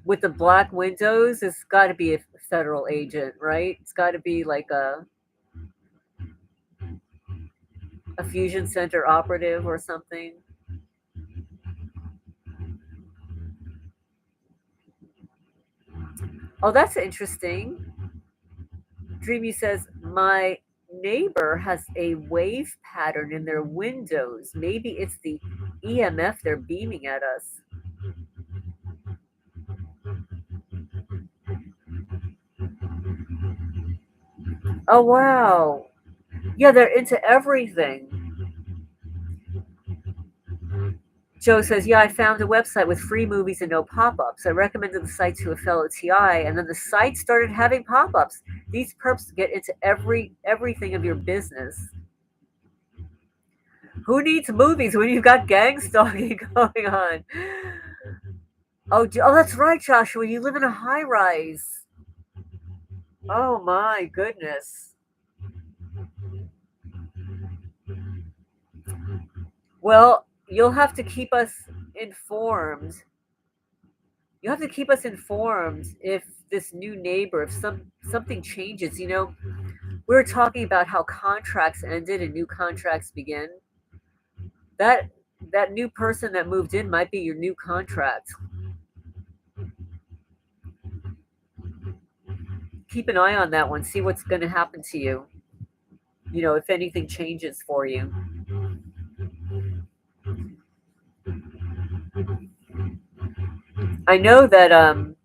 with the black windows has got to be a federal agent, right? It's got to be like a A fusion center operative or something. Oh, that's interesting. Dreamy says, my neighbor has a wave pattern in their windows. Maybe it's the EMF they're beaming at us. Oh, wow. Yeah, they're into everything. Joe says, yeah, I found a website with free movies and no pop-ups. I recommended the site to a fellow TI, and then the site started having pop-ups. These perps get into everything of your business. Who needs movies when you've got gang stalking going on? Oh, that's right, Joshua. You live in a high-rise. Oh my goodness. Well, you'll have to keep us informed. You have to keep us informed if this new neighbor, if something changes. We were talking about how contracts ended and new contracts begin. That new person that moved in might be your new contract. Keep an eye on that one. See what's going to happen to you. If anything changes for you. I know that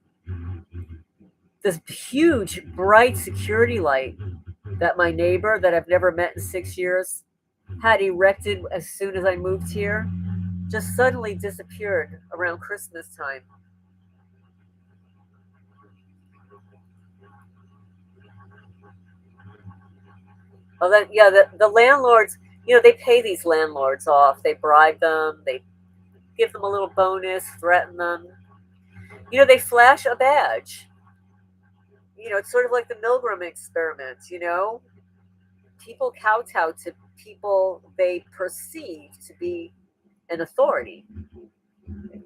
this huge bright security light that my neighbor that I've never met in 6 years had erected as soon as I moved here just suddenly disappeared around Christmas time. Oh, the landlords, they pay these landlords off. They bribe them. They give them a little bonus, threaten them. They flash a badge. It's sort of like the Milgram experiment. People kowtow to people they perceive to be an authority.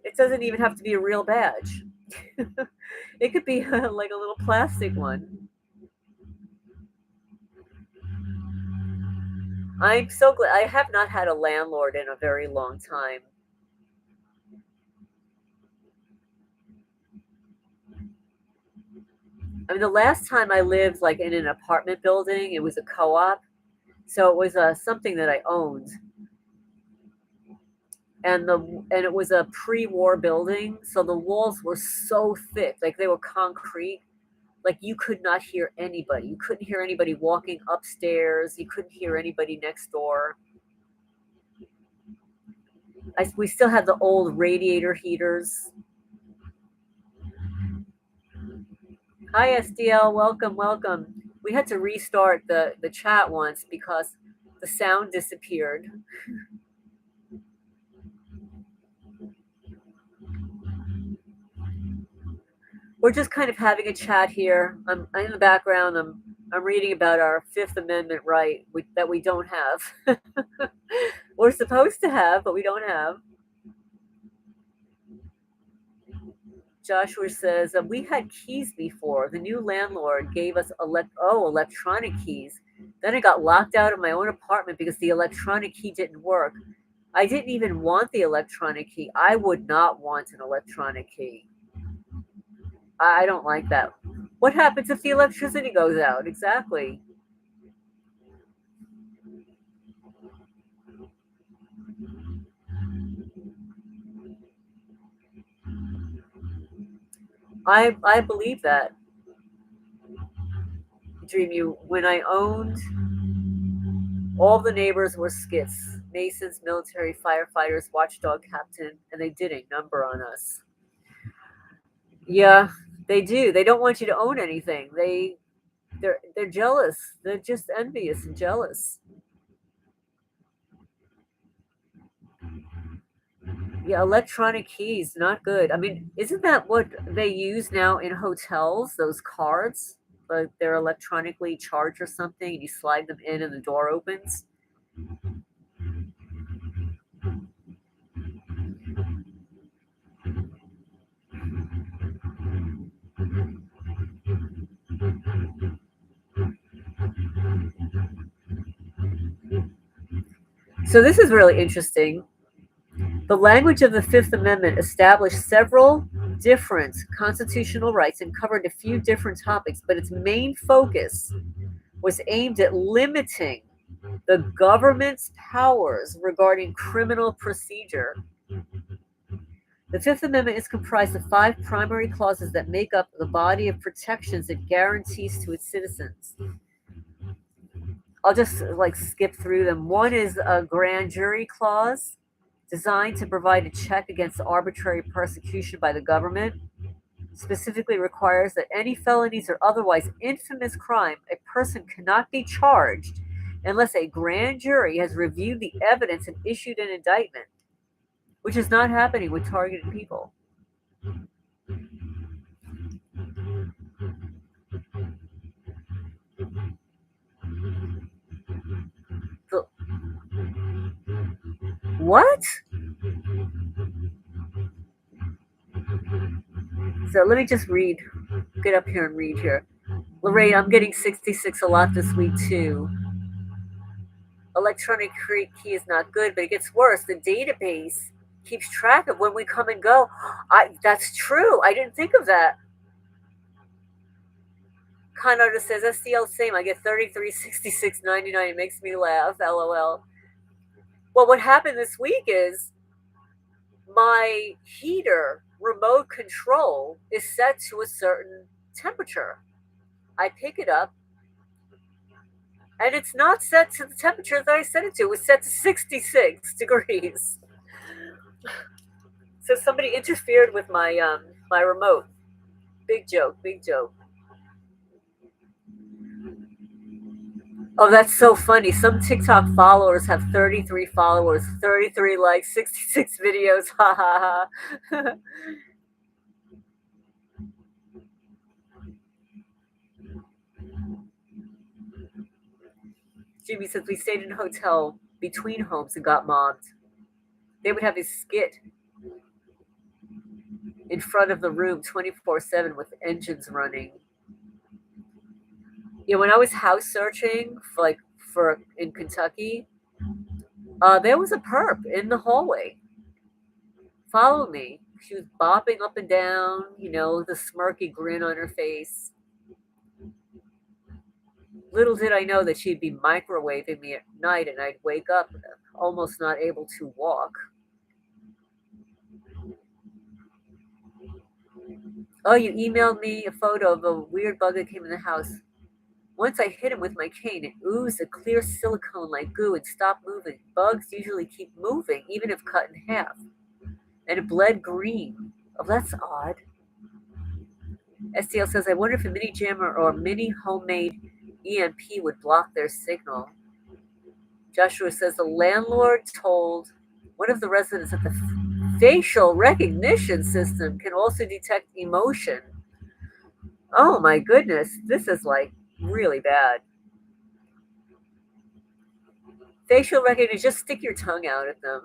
It doesn't even have to be a real badge. It could be like a little plastic one. I'm so glad. I have not had a landlord in a very long time. I mean, the last time I lived like in an apartment building, it was a co-op, so it was something that I owned, and it was a pre-war building, so the walls were so thick, like they were concrete, like you could not hear anybody. You couldn't hear anybody walking upstairs. You couldn't hear anybody next door. We still had the old radiator heaters. Hi, SDL. Welcome, welcome. We had to restart the chat once because the sound disappeared. We're just kind of having a chat here. I'm in the background. I'm reading about our Fifth Amendment right that we don't have. We're supposed to have, but we don't have. Joshua says, we had keys before. The new landlord gave us electronic keys. Then I got locked out of my own apartment because the electronic key didn't work. I didn't even want the electronic key. I would not want an electronic key. I don't like that. What happens if the electricity goes out? Exactly. I believe that. Dream you, when I owned, all the neighbors were skits, masons, military, firefighters, watchdog captain, and they did a number on us. Yeah, they do. They don't want you to own anything. They're jealous. They're just envious and jealous. Yeah, electronic keys, not good. I mean, isn't that what they use now in hotels? Those cards, like they're electronically charged or something, and you slide them in and the door opens. So this is really interesting. The language of the Fifth Amendment established several different constitutional rights and covered a few different topics, but its main focus was aimed at limiting the government's powers regarding criminal procedure. The Fifth Amendment is comprised of 5 primary clauses that make up the body of protections it guarantees to its citizens. I'll just skip through them. One is a grand jury clause designed to provide a check against arbitrary persecution by the government. Specifically requires that any felonies or otherwise infamous crime, a person cannot be charged unless a grand jury has reviewed the evidence and issued an indictment, which is not happening with targeted people. What? So let me just get up here and read here. Lorraine, I'm getting 66 a lot this week too. Electronic key is not good, but it gets worse. The database keeps track of when we come and go. That's true. I didn't think of that. Con artist says STL same. I get 33.66.99. It makes me laugh. LOL. Well, what happened this week is my heater remote control is set to a certain temperature. I pick it up, and it's not set to the temperature that I set it to. It was set to 66 degrees. So somebody interfered with my my remote. Big joke, big joke. Oh, that's so funny. Some TikTok followers have 33 followers, 33 likes, 66 videos. Ha ha ha. Jimmy says we stayed in a hotel between homes and got mobbed. They would have this skit in front of the room 24/7 with engines running. Yeah, when I was house searching for in Kentucky, there was a perp in the hallway. Follow me. She was bopping up and down, the smirky grin on her face. Little did I know that she'd be microwaving me at night and I'd wake up almost not able to walk. Oh, you emailed me a photo of a weird bug that came in the house. Once I hit him with my cane, it oozed a clear silicone-like goo and stopped moving. Bugs usually keep moving, even if cut in half. And it bled green. Oh, that's odd. STL says, I wonder if a mini jammer or mini homemade EMP would block their signal. Joshua says the landlord told one of the residents that the facial recognition system can also detect emotion. Oh my goodness, this is really bad. Facial recognition, just stick your tongue out at them.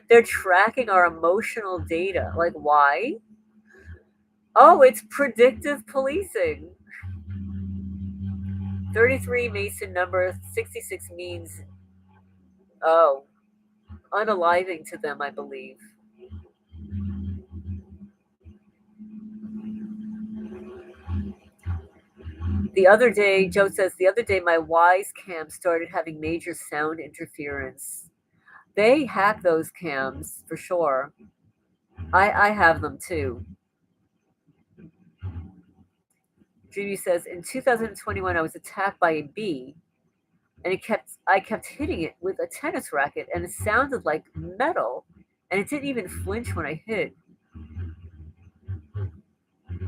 They're tracking our emotional data. Why? Oh, it's predictive policing. 33 Mason number, 66 means, unaliving to them, I believe. The other day, Joe says, my Wise cam started having major sound interference. They hack those cams for sure. I have them too. Judy says, in 2021, I was attacked by a bee, and I kept hitting it with a tennis racket, and it sounded like metal, and it didn't even flinch when I hit it.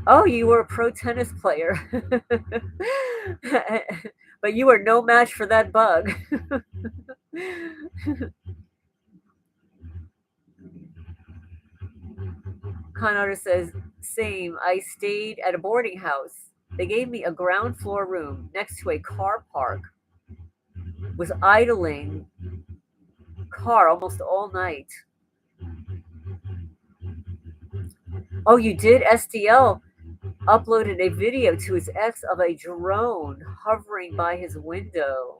Oh, you were a pro tennis player. But you are no match for that bug. Con artist says, same. I stayed at a boarding house. They gave me a ground floor room next to a car park. Was idling car almost all night. Oh, you did? STL uploaded a video to his ex of a drone hovering by his window.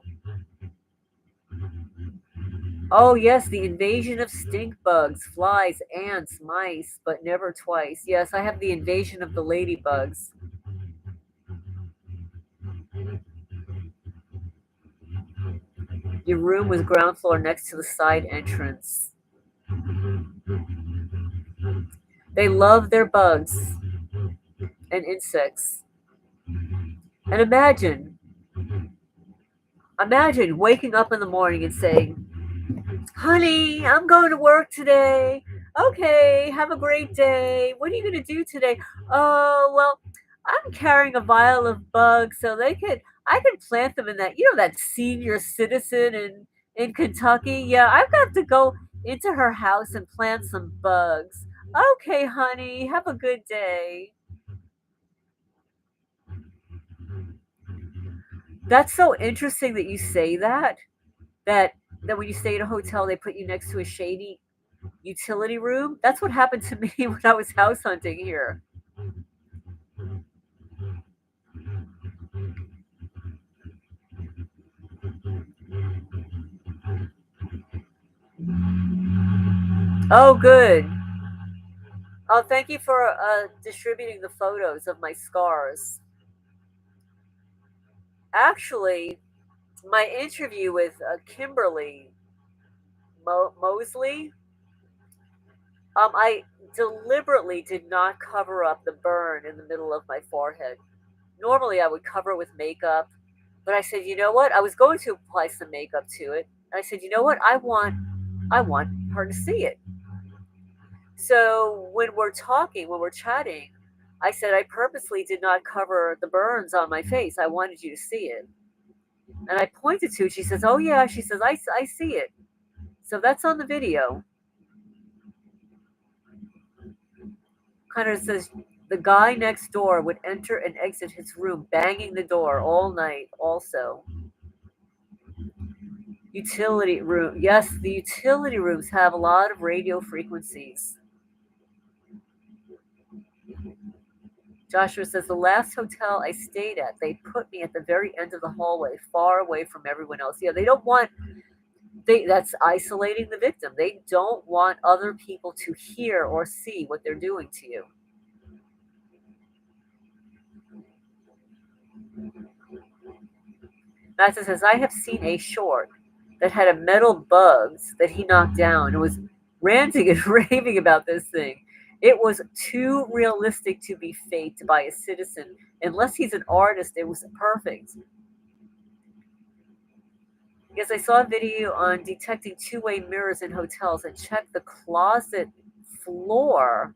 Oh, yes, the invasion of stink bugs, flies, ants, mice, but never twice. Yes, I have the invasion of the ladybugs. Your room was ground floor next to the side entrance. They love their bugs and insects. And imagine waking up in the morning and saying, "Honey, I'm going to work today. Okay, have a great day. What are you going to do today?" "Oh, well, I'm carrying a vial of bugs so I could plant them in that senior citizen in Kentucky. Yeah, I've got to go into her house and plant some bugs. Okay, honey, have a good day." That's so interesting that you say that. That that when you stay at a hotel, they put you next to a shady utility room. That's what happened to me when I was house hunting here. Oh, good. Oh, thank you for distributing the photos of my scars. Actually, my interview with Kimberly Mosley, I deliberately did not cover up the burn in the middle of my forehead. Normally, I would cover it with makeup, but I said, you know what? I was going to apply some makeup to it. And I said, you know what? I want her to see it. So when we're chatting, I said I purposely did not cover the burns on my face. I wanted you to see it. And I pointed to it. She says, "Oh, yeah." She says, I see it. So that's on the video. Kind of says, the guy next door would enter and exit his room, banging the door all night, also. Utility room. Yes, the utility rooms have a lot of radio frequencies. Joshua says, the last hotel I stayed at, they put me at the very end of the hallway, far away from everyone else. Yeah, they don't want that's isolating the victim. They don't want other people to hear or see what they're doing to you. Matthew says, I have seen a short that had a metal bugs that he knocked down and was ranting and raving about this thing. It was too realistic to be faked by a citizen. Unless he's an artist, it was perfect. Yes, I saw a video on detecting two-way mirrors in hotels and checked the closet floor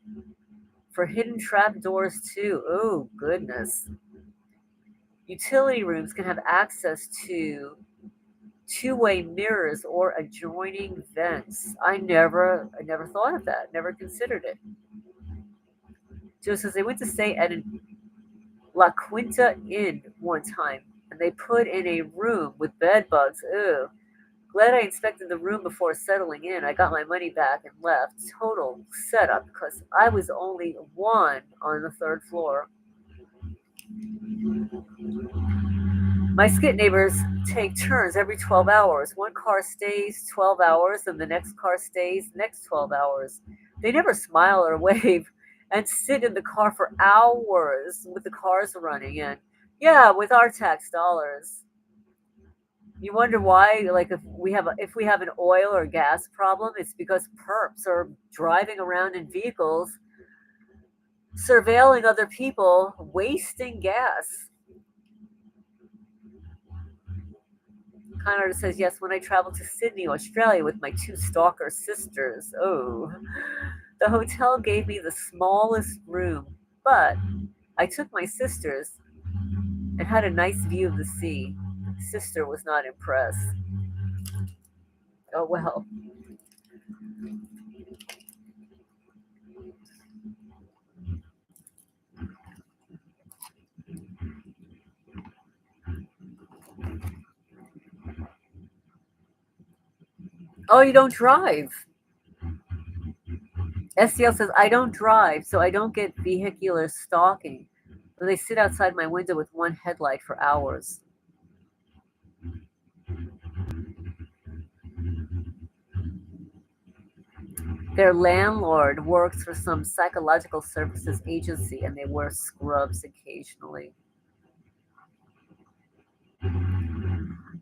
for hidden trap doors too. Oh, goodness. Utility rooms can have access to two-way mirrors or adjoining vents. I never thought of that. Never considered it. Joe says they went to stay at a La Quinta Inn one time, and they put in a room with bed bugs. Ew. Glad I inspected the room before settling in. I got my money back and left. Total setup because I was only one on the third floor. My skit neighbors take turns every 12 hours. One car stays 12 hours and the next car stays the next 12 hours. They never smile or wave and sit in the car for hours with the cars running. And yeah, with our tax dollars. You wonder why, like if we have an oil or gas problem, it's because perps are driving around in vehicles, surveilling other people, wasting gas. Connor says, yes, when I traveled to Sydney, Australia with my two stalker sisters. Oh, the hotel gave me the smallest room, but I took my sisters and had a nice view of the sea. Sister was not impressed. Oh, well. Oh, you don't drive. STL says, I don't drive, so I don't get vehicular stalking. But they sit outside my window with one headlight for hours. Their landlord works for some psychological services agency and they wear scrubs occasionally.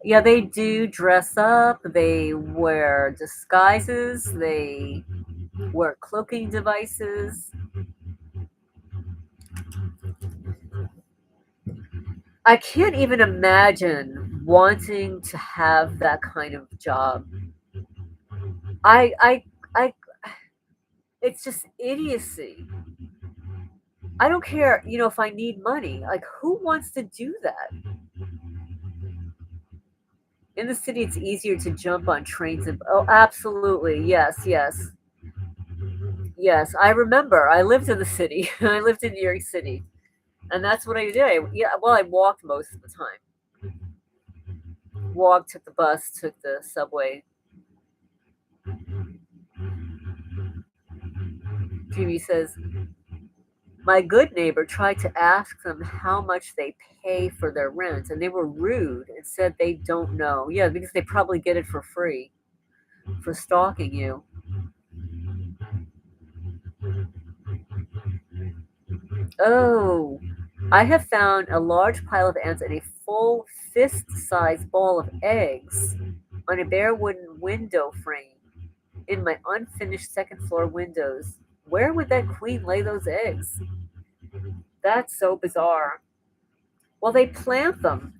Yeah, they do dress up, they wear disguises, they wear cloaking devices. I can't even imagine wanting to have that kind of job. I, I, I, it's just idiocy. I don't care, if I need money. Like, who wants to do that? In the city, it's easier to jump on trains. Oh, absolutely. Yes, yes. Yes, I remember. I lived in the city. I lived in New York City. And that's what I did. I walked most of the time. Walked, took the bus, took the subway. Jimmy says, my good neighbor tried to ask them how much they pay for their rent, and they were rude and said they don't know. Yeah, because they probably get it for free for stalking you. Oh, I have found a large pile of ants and a full fist-sized ball of eggs on a bare wooden window frame in my unfinished second floor windows. Where would that queen lay those eggs? That's so bizarre. Well, they plant them.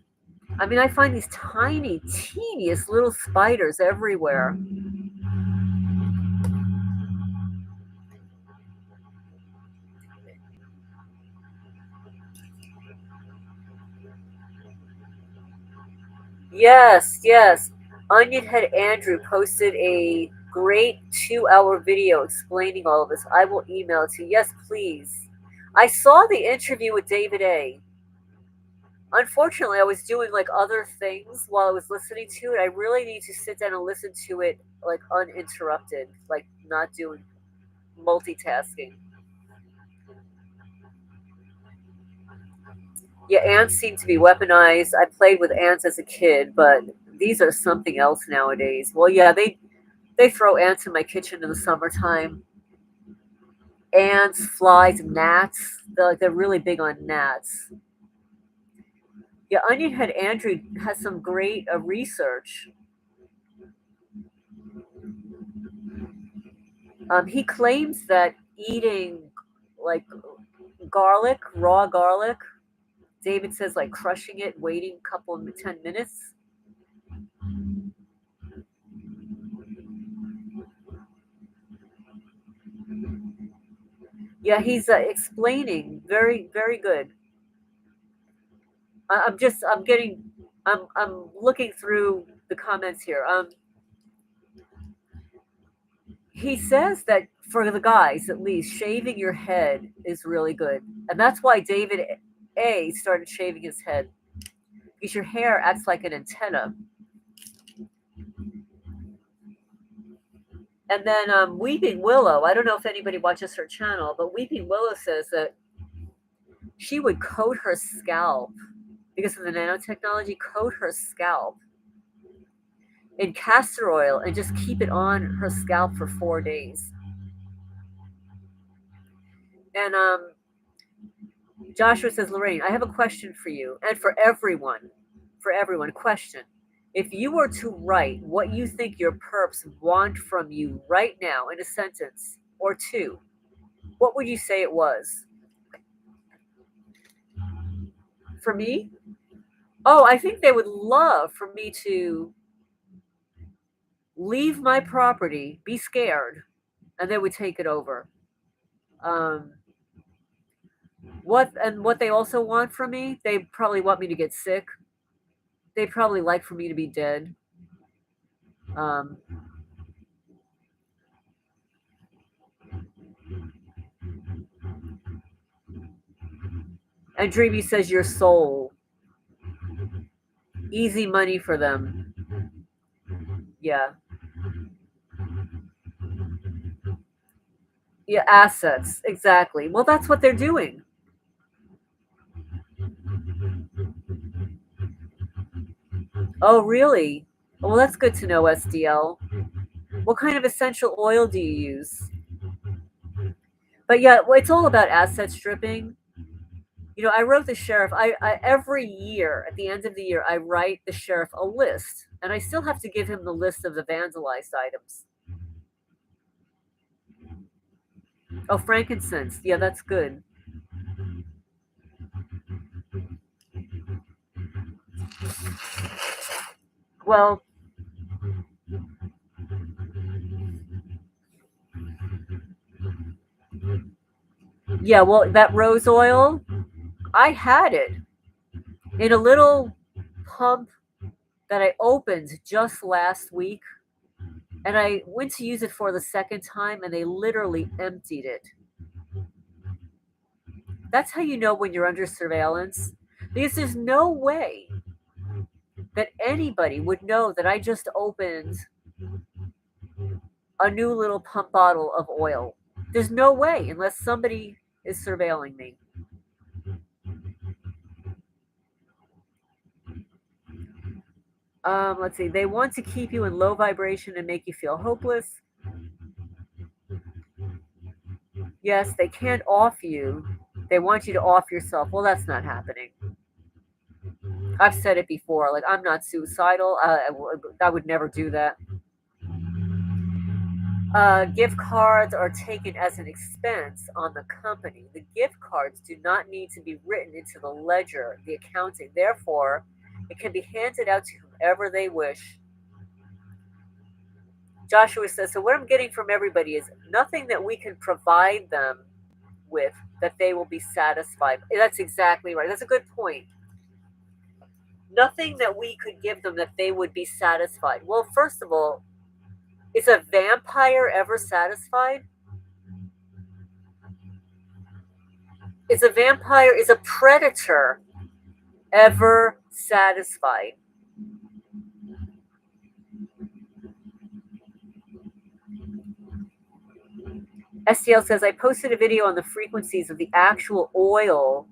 I mean, I find these tiny, teeniest little spiders everywhere. Yes, yes. Onionhead Andrew posted a great 2-hour video explaining all of this. I will email it to you. Yes, please. I saw the interview with David A. Unfortunately, I was doing like other things while I was listening to it. I really need to sit down and listen to it like uninterrupted, like not doing multitasking. Yeah, ants seem to be weaponized. I played with ants as a kid, but these are something else nowadays. Well, yeah, they throw ants in my kitchen in the summertime. Ants, flies, gnats. They're really big on gnats. Yeah, Onionhead Andrew has some great research. He claims that eating like garlic, raw garlic, David says like crushing it, waiting a couple of 10 minutes. Yeah, he's explaining very, very good. I'm looking through the comments here. He says that for the guys, at least, shaving your head is really good, and that's why David A started shaving his head because your hair acts like an antenna. And then Weeping Willow, I don't know if anybody watches her channel, but Weeping Willow says that she would coat her scalp because of the nanotechnology, coat her scalp in castor oil and just keep it on her scalp for 4 days. And Joshua says, Lorraine, I have a question for you and for everyone. For everyone, question. If you were to write what you think your perps want from you right now in a sentence or two, what would you say it was? For me? Oh, I think they would love for me to leave my property, be scared, and they would take it over. Um, what they also want from me, they probably want me to get sick. They'd probably like for me to be dead. Um, and Dreamy says your soul. Easy money for them. Yeah. Yeah, assets. Exactly. Well, that's what they're doing. Oh, really? Well, that's good to know, SDL. What kind of essential oil do you use? But yeah, well, it's all about asset stripping. I wrote the sheriff. I every year at the end of the year, I write the sheriff a list, and I still have to give him the list of the vandalized items. Oh, frankincense. Yeah, that's good. Well, yeah, well, that rose oil, I had it in a little pump that I opened just last week, and I went to use it for the second time, and they literally emptied it. That's how you know when you're under surveillance, because there's no way that anybody would know that I just opened a new little pump bottle of oil. There's no way unless somebody is surveilling me. Let's see. They want to keep you in low vibration and make you feel hopeless. Yes, they can't off you. They want you to off yourself. Well, that's not happening. I've said it before. Like, I'm not suicidal. I would never do that. Gift cards are taken as an expense on the company. The gift cards do not need to be written into the ledger, the accounting. Therefore, it can be handed out to whomever they wish. Joshua says, so what I'm getting from everybody is nothing that we can provide them with that they will be satisfied. That's exactly right. That's a good point. Nothing that we could give them that they would be satisfied. Well, first of all, is a vampire ever satisfied? Is a predator ever satisfied? STL says, I posted a video on the frequencies of the actual oil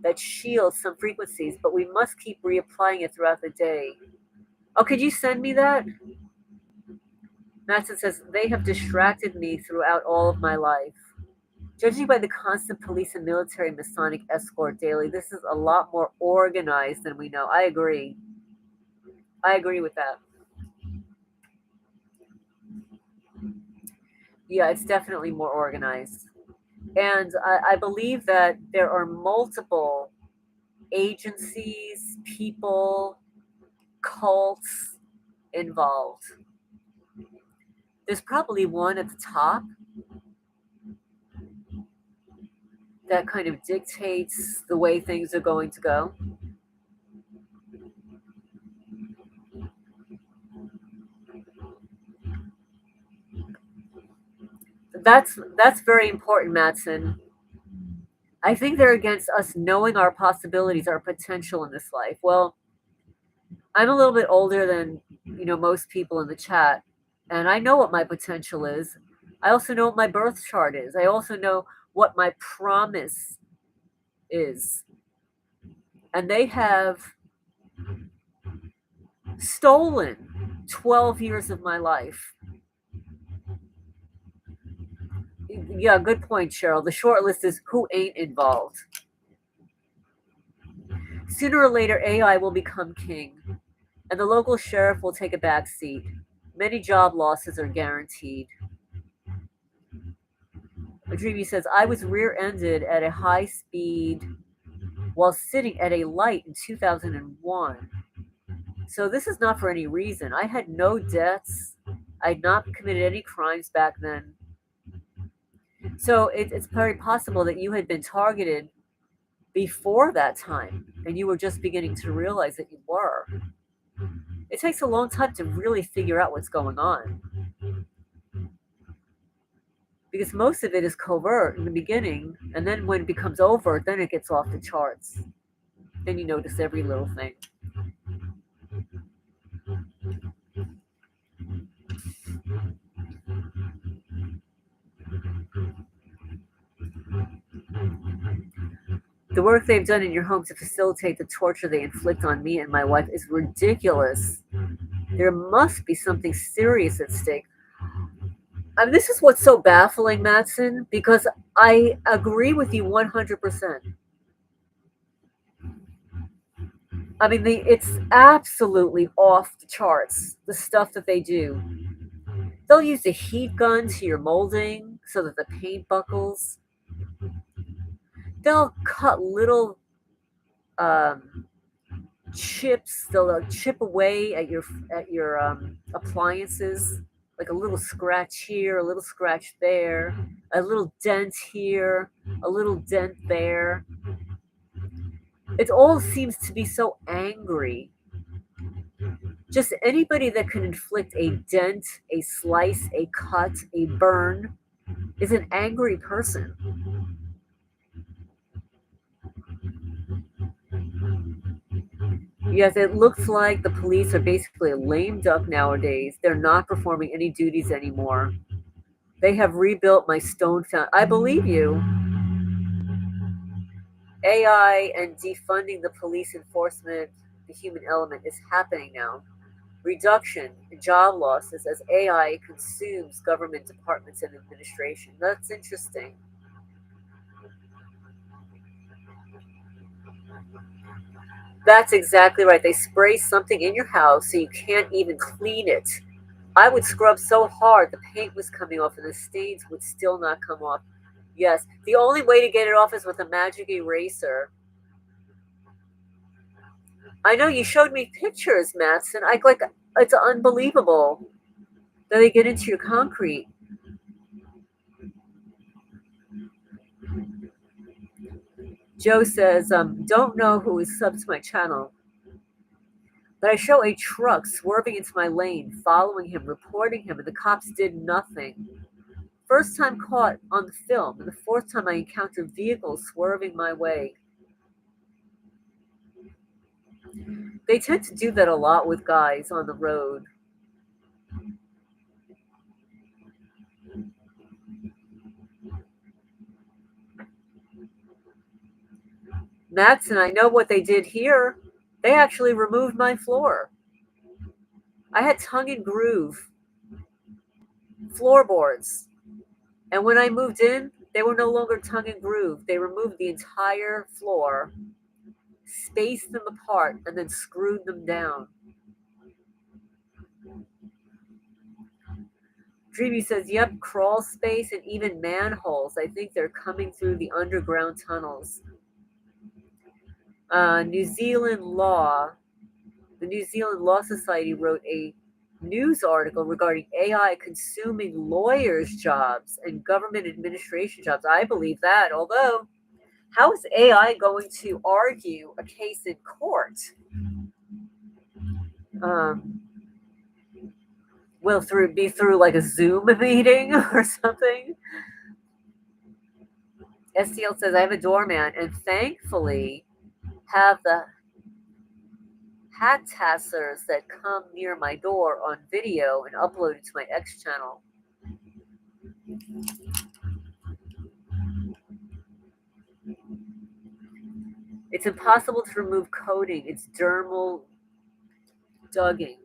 that shields some frequencies, but we must keep reapplying it throughout the day. Oh, could you send me that? Matson says, they have distracted me throughout all of my life. Judging by the constant police and military Masonic escort daily, this is a lot more organized than we know. I agree. I agree with that. Yeah, it's definitely more organized. And I believe that there are multiple agencies, people, cults involved. There's probably one at the top that kind of dictates the way things are going to go. That's very important, Matson. I think they're against us knowing our possibilities, our potential in this life. Well, I'm a little bit older than most people in the chat, and I know what my potential is. I also know what my birth chart is. I also know what my promise is. And they have stolen 12 years of my life. Yeah, good point, Cheryl. The short list is who ain't involved. Sooner or later, AI will become king, and the local sheriff will take a back seat. Many job losses are guaranteed. Dreamy says, I was rear-ended at a high speed while sitting at a light in 2001. So this is not for any reason. I had no debts. I had not committed any crimes back then. So it's very possible that you had been targeted before that time, and you were just beginning to realize that you were. It takes a long time to really figure out what's going on, because most of it is covert in the beginning, and then when it becomes overt, then it gets off the charts. Then you notice every little thing. The work they've done in your home to facilitate the torture they inflict on me and my wife is ridiculous. There must be something serious at stake. I mean, this is what's so baffling, Matson, because I agree with you 100%. I mean, it's absolutely off the charts, the stuff that they do. They'll use a heat gun to your molding so that the paint buckles. They'll cut little um, chips. They'll chip away at your appliances, like a little scratch here, a little scratch there, a little dent here, a little dent there. It all seems to be so angry. Just anybody that can inflict a dent, a slice, a cut, a burn is an angry person. Yes, it looks like the police are basically a lame duck nowadays. They're not performing any duties anymore. They have rebuilt my stone fountain. I believe you. AI and defunding the police enforcement, the human element, is happening now. Reduction in job losses as AI consumes government departments and administration. That's interesting. That's exactly right. They spray something in your house so you can't even clean it. I would scrub so hard the paint was coming off and the stains would still not come off. Yes, the only way to get it off is with a magic eraser. I know you showed me pictures, Matson. I like it's unbelievable that they get into your concrete. Joe says, don't know who is subbed to my channel, but I show a truck swerving into my lane, following him, reporting him, and the cops did nothing. First time caught on the film, and the fourth time I encountered vehicles swerving my way. They tend to do that a lot with guys on the road. Matson, I know what they did here. They actually removed my floor. I had tongue and groove floorboards. And when I moved in, they were no longer tongue and groove. They removed the entire floor, spaced them apart, and then screwed them down. Dreamy says, yep, crawl space and even manholes. I think they're coming through the underground tunnels. New Zealand law. The New Zealand Law Society wrote a news article regarding AI consuming lawyers' jobs and government administration jobs. I believe that, although how is AI going to argue a case in court? Will be through like a Zoom meeting or something? STL says, I have a doorman and thankfully have the hat tassers that come near my door on video and upload it to my X channel. It's impossible to remove coating. It's dermal dugging.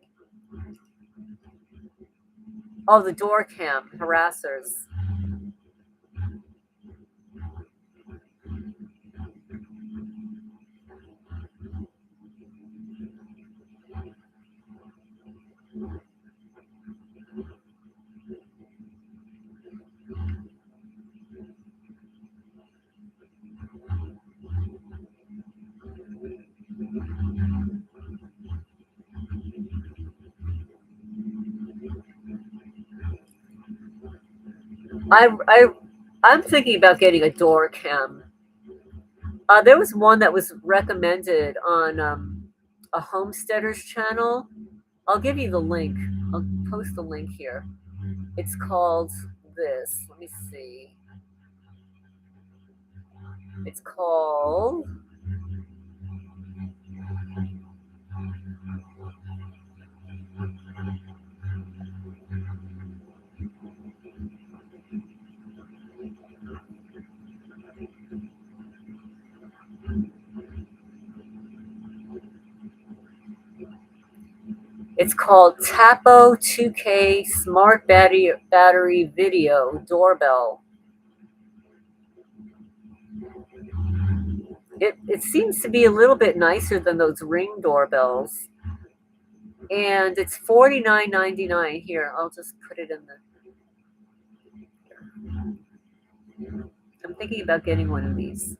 Oh, the door cam harassers. I'm thinking about getting a door cam. There was one that was recommended on a homesteader's channel. I'll give you the link. I'll post the link here. It's called this. Let me see. It's called It's called Tapo 2K Smart Battery Video Doorbell. It seems to be a little bit nicer than those Ring doorbells. And it's $49.99 here. I'll just put it in the. I'm thinking about getting one of these.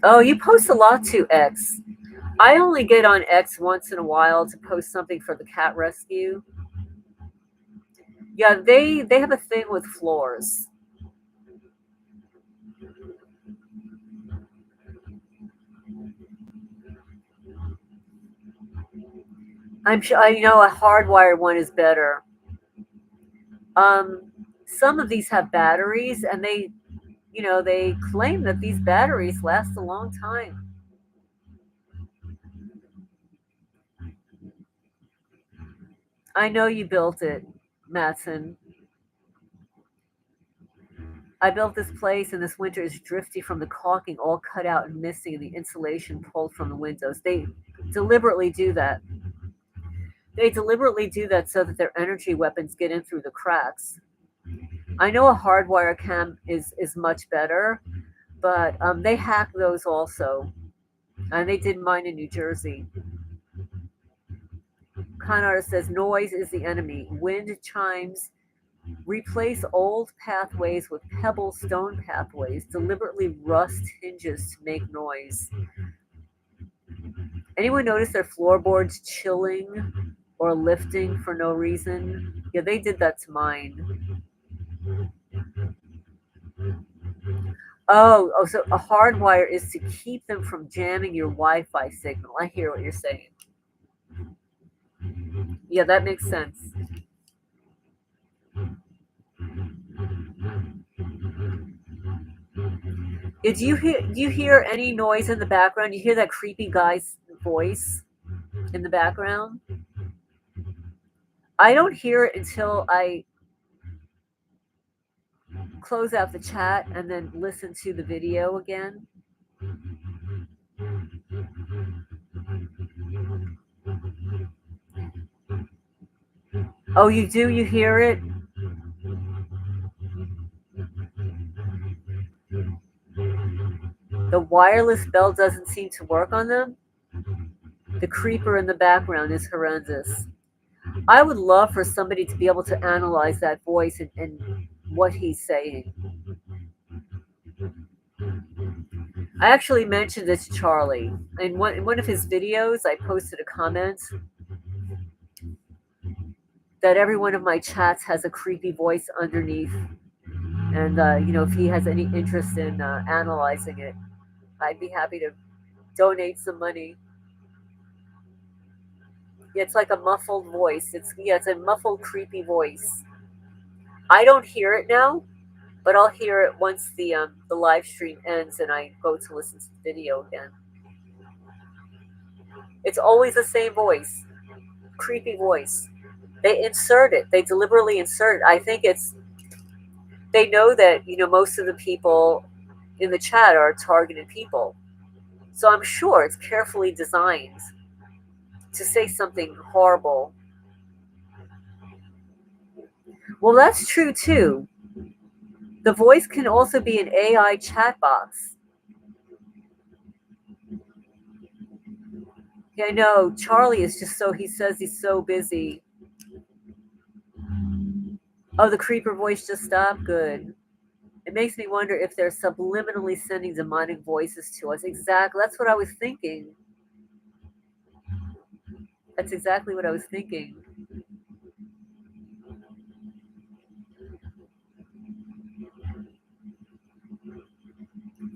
Oh, you post a lot to X. I only get on X once in a while to post something for the cat rescue. Yeah, they have a thing with floors. I'm sure I know a hardwired one is better. Some of these have batteries, and they claim that these batteries last a long time. I know you built it, Matson. I built this place, and this winter is drifty from the caulking all cut out and missing, and the insulation pulled from the windows. They deliberately do that. They deliberately do that so that their energy weapons get in through the cracks. I know a hardwire cam is much better, but they hack those also, and they did mine in New Jersey. Con artist says noise is the enemy. Wind chimes. Replace old pathways with pebble stone pathways. Deliberately rust hinges to make noise. Anyone notice their floorboards chilling or lifting for no reason? Yeah, they did that to mine. Oh, so a hardwire is to keep them from jamming your Wi-Fi signal. I hear what you're saying. Yeah, that makes sense. Do you hear any noise in the background? You hear that creepy guy's voice in the background? I don't hear it until I close out the chat and then listen to the video again. Oh, you do? You hear it? The wireless bell doesn't seem to work on them. The creeper in the background is horrendous. I would love for somebody to be able to analyze that voice and what he's saying. I actually mentioned this to Charlie. In one of his videos, I posted a comment that every one of my chats has a creepy voice underneath. And, if he has any interest in analyzing it, I'd be happy to donate some money. Yeah, it's like a muffled voice. It's a muffled, creepy voice. I don't hear it now, but I'll hear it once the live stream ends and I go to listen to the video again. It's always the same voice, creepy voice. They insert it. They deliberately insert it. I think they know that most of the people in the chat are targeted people, so I'm sure it's carefully designed to say something horrible. Well, that's true too. The voice can also be an AI chat box. Yeah, I know. Charlie is just he says he's so busy. Oh, the creeper voice just stopped? Good. It makes me wonder if they're subliminally sending demonic voices to us. Exactly. That's what I was thinking. That's exactly what I was thinking.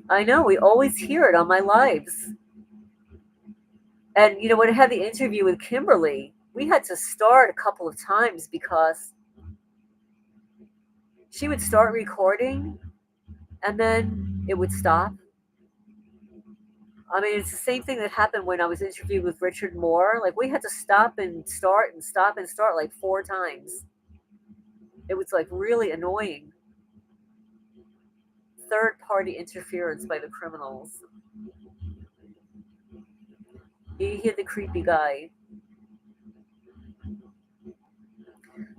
I know. We always hear it on my lives. And, when I had the interview with Kimberly, we had to start a couple of times because she would start recording and then it would stop. I mean, it's the same thing that happened when I was interviewed with Richard Moore. Like, we had to stop and start and stop and start like 4 times. It was like really annoying. third-party interference by the criminals. You hear the creepy guy.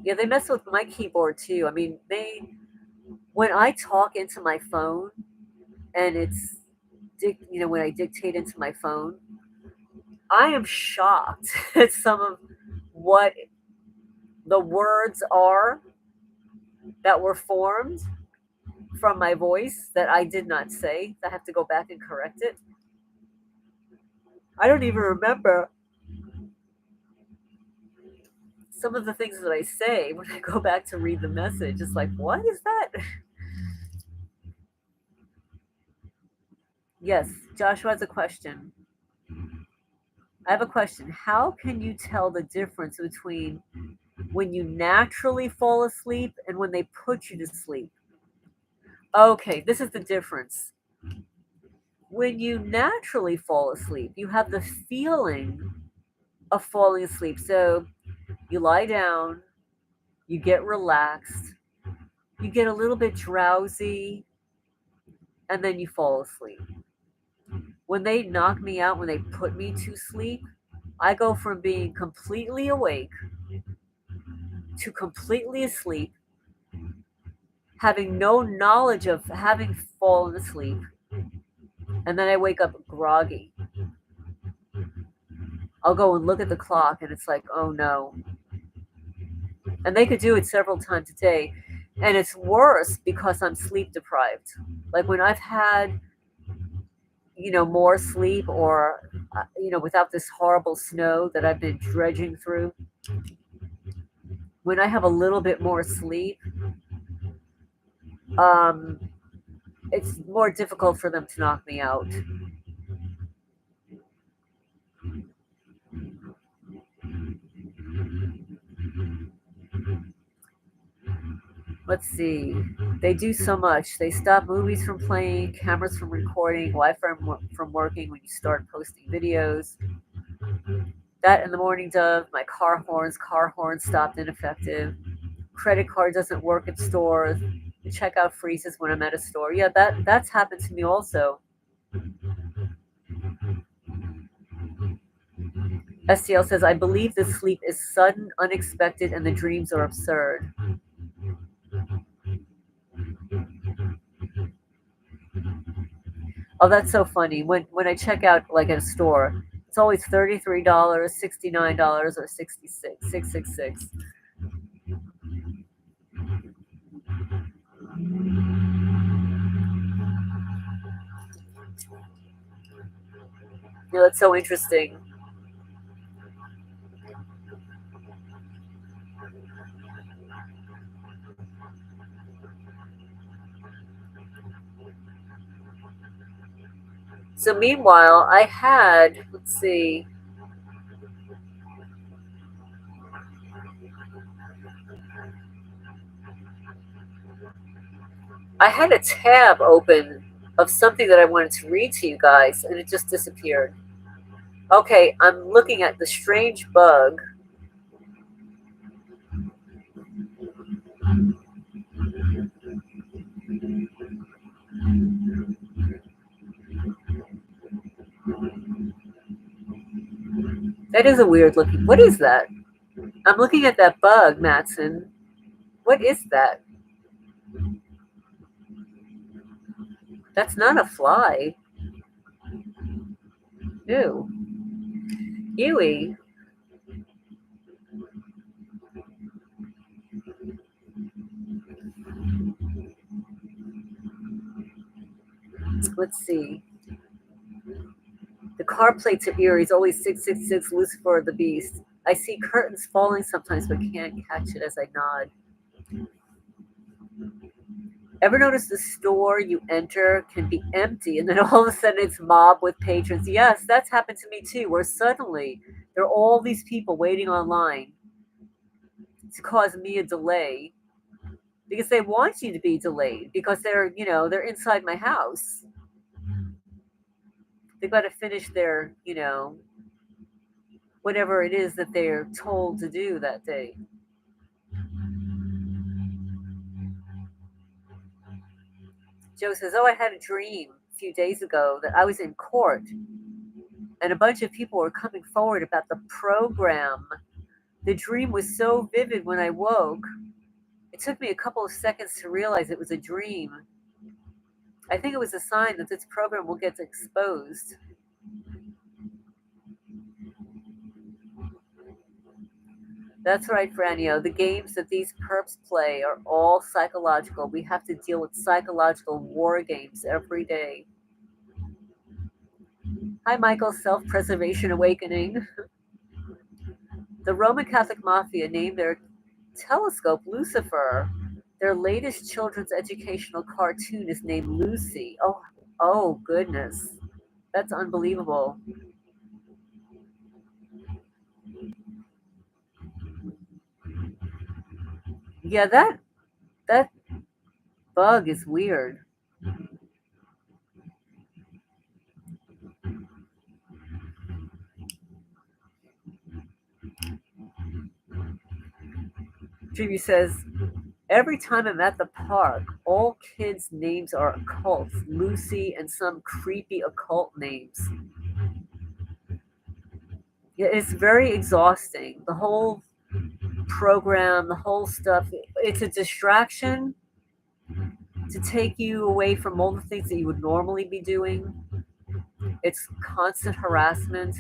Yeah, they mess with my keyboard too. I mean, when I talk into my phone and when I dictate into my phone, I am shocked at some of what the words are that were formed from my voice that I did not say. I have to go back and correct it. I don't even remember some of the things that I say when I go back to read the message. It's like, what is that? Yes, Joshua has a question. I have a question. How can you tell the difference between when you naturally fall asleep and when they put you to sleep? Okay, this is the difference. When you naturally fall asleep, you have the feeling of falling asleep. So you lie down, you get relaxed, you get a little bit drowsy, and then you fall asleep. When they knock me out, when they put me to sleep, I go from being completely awake to completely asleep, having no knowledge of having fallen asleep, and then I wake up groggy. I'll go and look at the clock, and it's like, oh no. And they could do it several times a day. And it's worse because I'm sleep deprived. Like when I've had, more sleep or, without this horrible snow that I've been dredging through, when I have a little bit more sleep, um, it's more difficult for them to knock me out. Let's see. They do so much. They stop movies from playing, cameras from recording, Wi-Fi from working when you start posting videos. That in the morning dove, my car horns stopped ineffective. Credit card doesn't work at stores. The checkout freezes when I'm at a store. Yeah, that's happened to me also. STL says, I believe the sleep is sudden, unexpected, and the dreams are absurd. Oh, that's so funny. When I check out like at a store, it's always $33, $69, or 666. Yeah, that's so interesting. So meanwhile, let's see, I had a tab open of something that I wanted to read to you guys, and it just disappeared. Okay, I'm looking at the strange bug. That is a weird looking. What is that? I'm looking at that bug, Matson. What is that? That's not a fly. Ew. Ewy. Let's see. The car plates are eerie. It's always 666 Lucifer the Beast. I see curtains falling sometimes, but can't catch it as I nod. Ever notice the store you enter can be empty and then all of a sudden it's mobbed with patrons? Yes, that's happened to me too, where suddenly there are all these people waiting online to cause me a delay because they want you to be delayed because they're inside my house. They've got to finish their, whatever it is that they're told to do that day. Joe says, oh, I had a dream a few days ago that I was in court and a bunch of people were coming forward about the program. The dream was so vivid when I woke. It took me a couple of seconds to realize it was a dream. I think it was a sign that this program will get exposed. That's right, Franio. The games that these perps play are all psychological. We have to deal with psychological war games every day. Hi, Michael. Self-Preservation Awakening. The Roman Catholic Mafia named their telescope Lucifer. Their latest children's educational cartoon is named Lucy. Oh, goodness. That's unbelievable. Yeah, that bug is weird. Jimmy says, every time I'm at the park, all kids' names are occults. Lucy and some creepy occult names. Yeah, it's very exhausting. The whole program, the whole stuff, it's a distraction to take you away from all the things that you would normally be doing. It's constant harassment,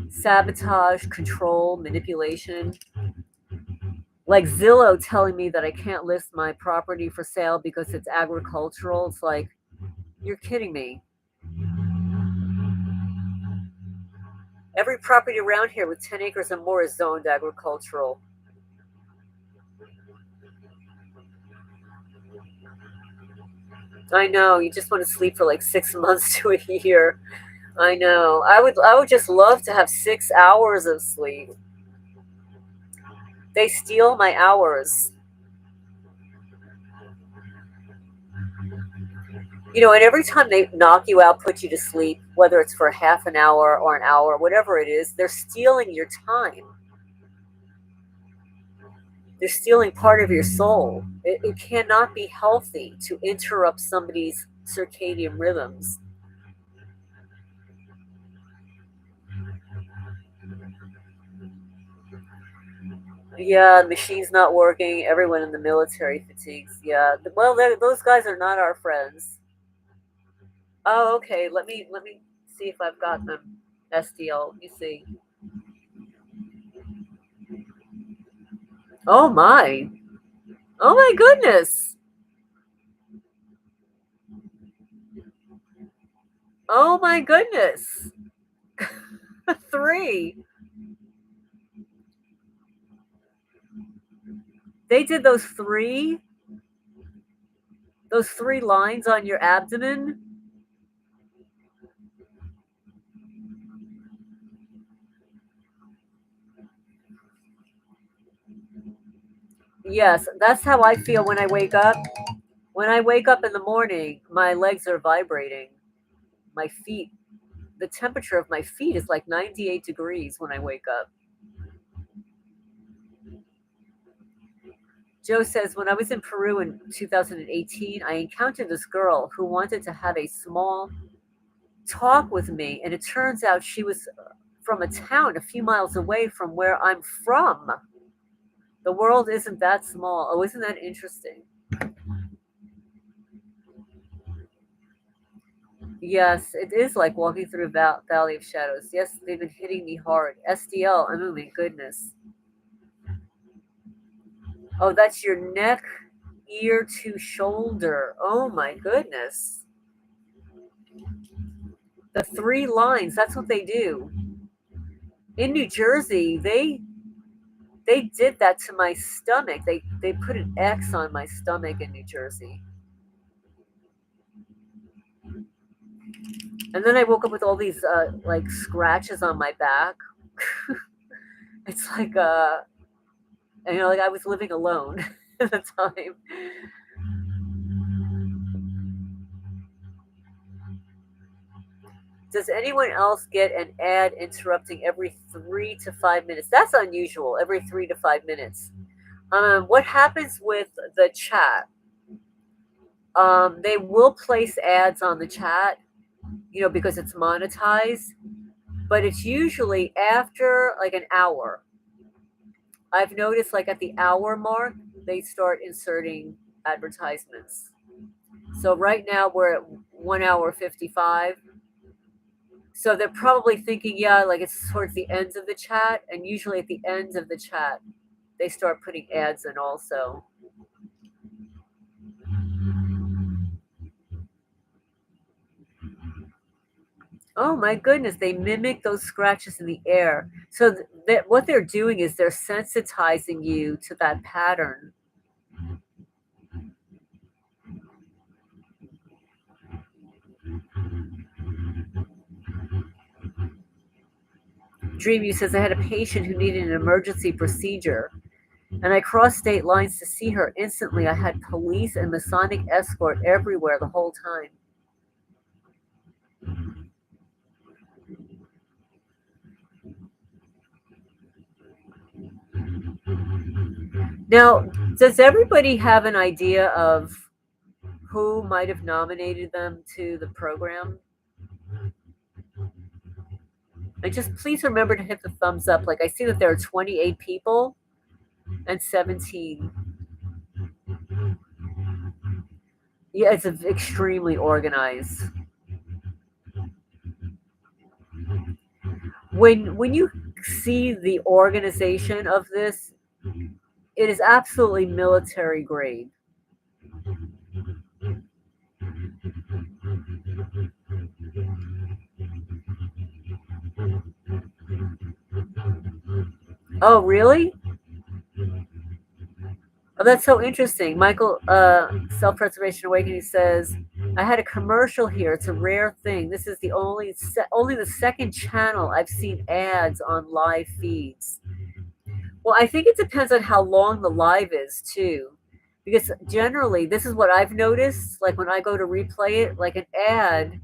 sabotage, control, manipulation. Like Zillow telling me that I can't list my property for sale because it's agricultural. It's like, you're kidding me. Every property around here with 10 acres or more is zoned agricultural. I know, you just want to sleep for like 6 months to a year. I know. I would just love to have 6 hours of sleep. They steal my hours. And every time they knock you out, put you to sleep, whether it's for half an hour or an hour, whatever it is, they're stealing your time. They're stealing part of your soul. It cannot be healthy to interrupt somebody's circadian rhythms. Yeah, the machine's not working. Everyone in the military fatigues. Yeah, well, those guys are not our friends. Oh, okay. Let me see if I've got them. SDL. Let me see. Oh my. Oh my goodness. Oh my goodness. 3. They did those three lines on your abdomen. Yes, that's how I feel when I wake up. When I wake up in the morning, my legs are vibrating. My feet, the temperature of my feet is like 98 degrees when I wake up. Joe says, when I was in Peru in 2018, I encountered this girl who wanted to have a small talk with me, and it turns out she was from a town a few miles away from where I'm from. The world isn't that small. Oh, isn't that interesting? Yes, it is like walking through a valley of shadows. Yes, they've been hitting me hard. SDL, oh my goodness. Oh, that's your neck, ear to shoulder. Oh my goodness. The 3 lines, that's what they do. In New Jersey, they did that to my stomach. They put an X on my stomach in New Jersey. And then I woke up with all these like scratches on my back. It's like like I was living alone at the time. Does anyone else get an ad interrupting every 3 to 5 minutes? That's unusual, every 3 to 5 minutes. What happens with the chat? They will place ads on the chat, because it's monetized, but it's usually after like an hour. I've noticed like at the hour mark, they start inserting advertisements. So right now we're at 1 hour 55. So they're probably thinking, yeah, like it's towards the ends of the chat. And usually at the ends of the chat, they start putting ads in also. Oh my goodness, they mimic those scratches in the air. So what they're doing is they're sensitizing you to that pattern. Dreamy says, I had a patient who needed an emergency procedure, and I crossed state lines to see her. Instantly, I had police and Masonic escort everywhere the whole time. Now, does everybody have an idea of who might have nominated them to the program? And just please remember to hit the thumbs up. Like I see that there are 28 people and 17. Yeah, it's extremely organized. When you see the organization of this, it is absolutely military grade. Oh, really? Oh, that's so interesting. Michael, Self-Preservation Awakening says, I had a commercial here. It's a rare thing. This is the only the second channel I've seen ads on live feeds. Well, I think it depends on how long the live is too. Because generally, this is what I've noticed. Like when I go to replay it, like an ad,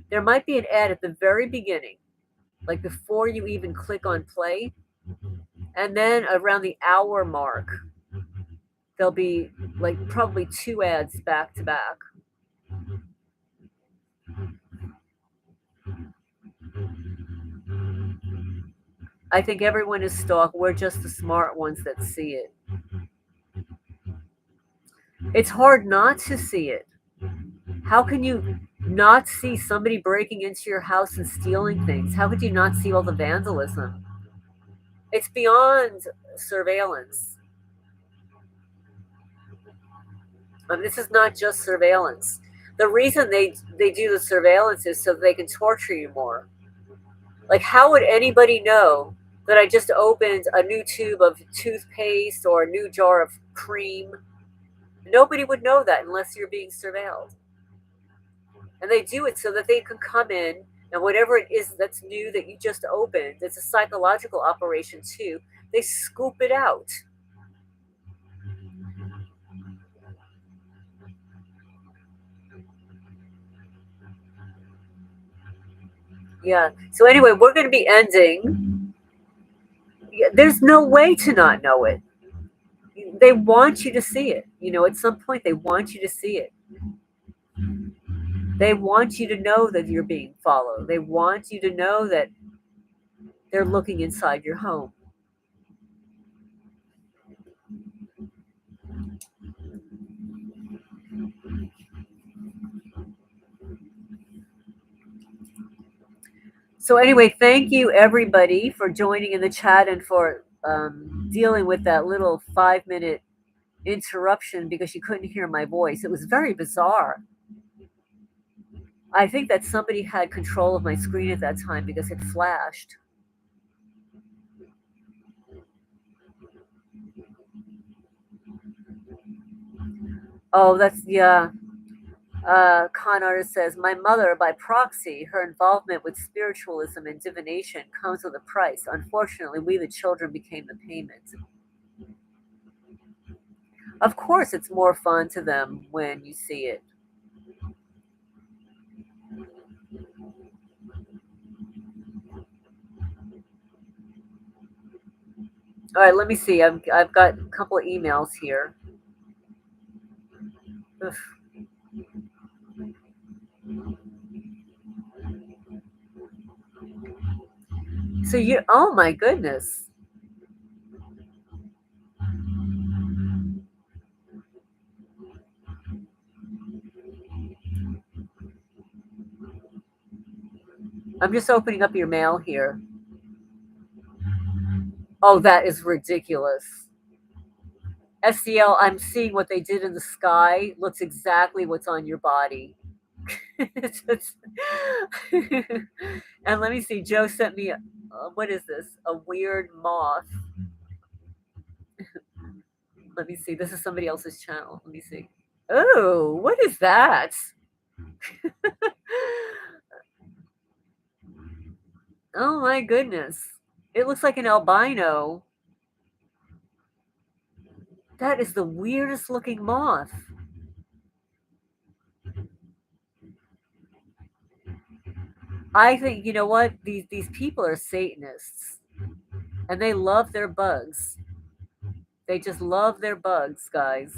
there might be an ad at the very beginning, like before you even click on play. And then around the hour mark, there'll be like probably 2 ads back to back. I think everyone is stalked. We're just the smart ones that see it. It's hard not to see it. How can you not see somebody breaking into your house and stealing things? How could you not see all the vandalism? It's beyond surveillance. This is not just surveillance. The reason they do the surveillance is so they can torture you more. Like, how would anybody know that I just opened a new tube of toothpaste or a new jar of cream? Nobody would know that unless you're being surveilled. And they do it so that they can come in and whatever it is that's new that you just opened, it's a psychological operation too. They scoop it out. Yeah. So anyway, we're going to be ending. There's no way to not know it. They want you to see it. At some point, they want you to see it. They want you to know that you're being followed. They want you to know that they're looking inside your home. So anyway, thank you everybody for joining in the chat and for dealing with that little 5-minute interruption because you couldn't hear my voice. It was very bizarre. I think that somebody had control of my screen at that time because it flashed. Oh, that's, yeah. Con artist says, my mother, by proxy, her involvement with spiritualism and divination comes with a price. Unfortunately, we the children became the payment. Of course, it's more fun to them when you see it. All right, let me see. I've got a couple of emails here. Ugh. So you, oh my goodness. I'm just opening up your mail here. Oh, that is ridiculous. SCL, I'm seeing what they did in the sky. Looks exactly what's on your body. And let me see. Joe sent me, what is this? A weird moth. Let me see. This is somebody else's channel. Let me see. Oh, what is that? Oh my goodness. It looks like an albino. That is the weirdest looking moth. I think, you know what? These people are Satanists. And they love their bugs. They just love their bugs, guys.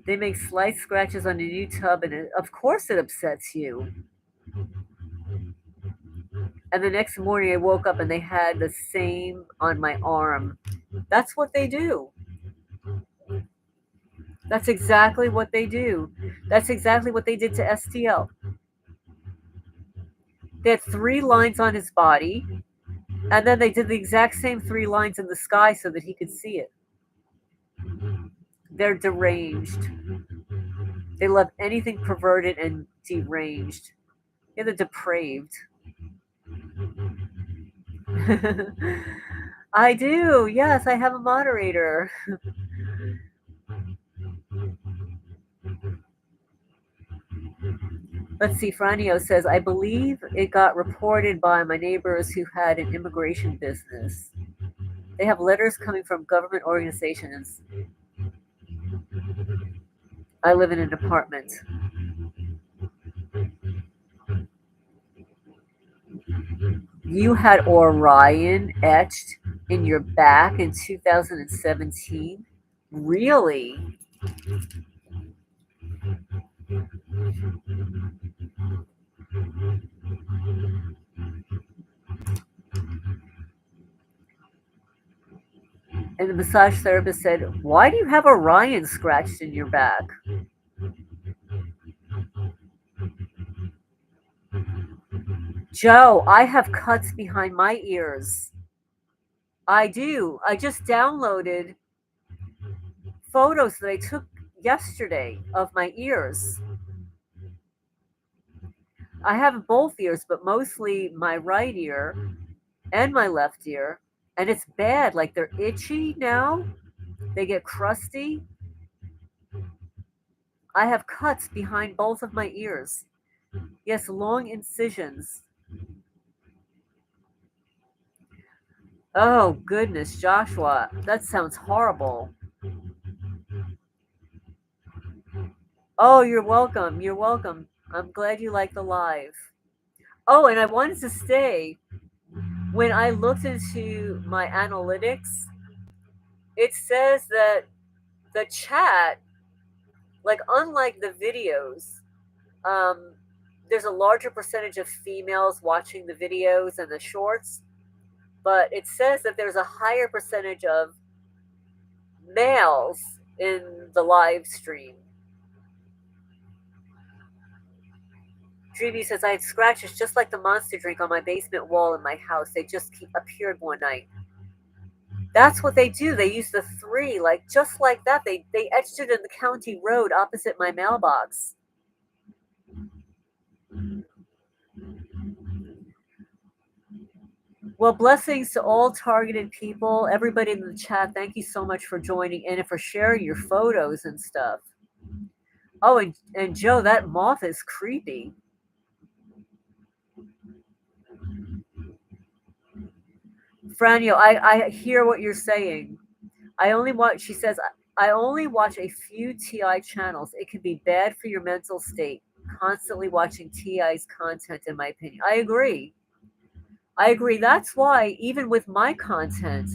They make slight scratches on a new tub, and of course it upsets you. And the next morning I woke up and they had the same on my arm. That's what they do. That's exactly what they do. That's exactly what they did to STL. They had 3 lines on his body, and then they did the exact same 3 lines in the sky so that he could see it. They're deranged. They love anything perverted and deranged. Yeah, they're depraved. I do. Yes, I have a moderator. Let's see. Franio says, I believe it got reported by my neighbors who had an immigration business. They have letters coming from government organizations. I live in an apartment. You had Orion etched in your back in 2017? Really? And the massage therapist said, why do you have Orion scratched in your back? Joe, I have cuts behind my ears. I do. I just downloaded photos that I took yesterday of my ears. I have both ears, but mostly my right ear and my left ear. And it's bad. Like they're itchy now. They get crusty. I have cuts behind both of my ears. Yes, long incisions. Oh, goodness, Joshua. That sounds horrible. Oh, you're welcome. You're welcome. I'm glad you like the live. Oh, and I wanted to say, when I looked into my analytics, it says that the chat, like unlike the videos, there's a larger percentage of females watching the videos and the shorts, but it says that there's a higher percentage of males in the live stream. Dreamy says, I had scratches just like the monster drink on my basement wall in my house. They just appeared one night. That's what they do. They use the 3, like just like that. They etched it in the county road opposite my mailbox. Well, blessings to all targeted people. Everybody in the chat, thank you so much for joining in and for sharing your photos and stuff. Oh, and Joe, that moth is creepy. Franio, I hear what you're saying. She says, I only watch a few TI channels. It can be bad for your mental state, constantly watching TI's content, in my opinion. I agree. That's why, even with my content,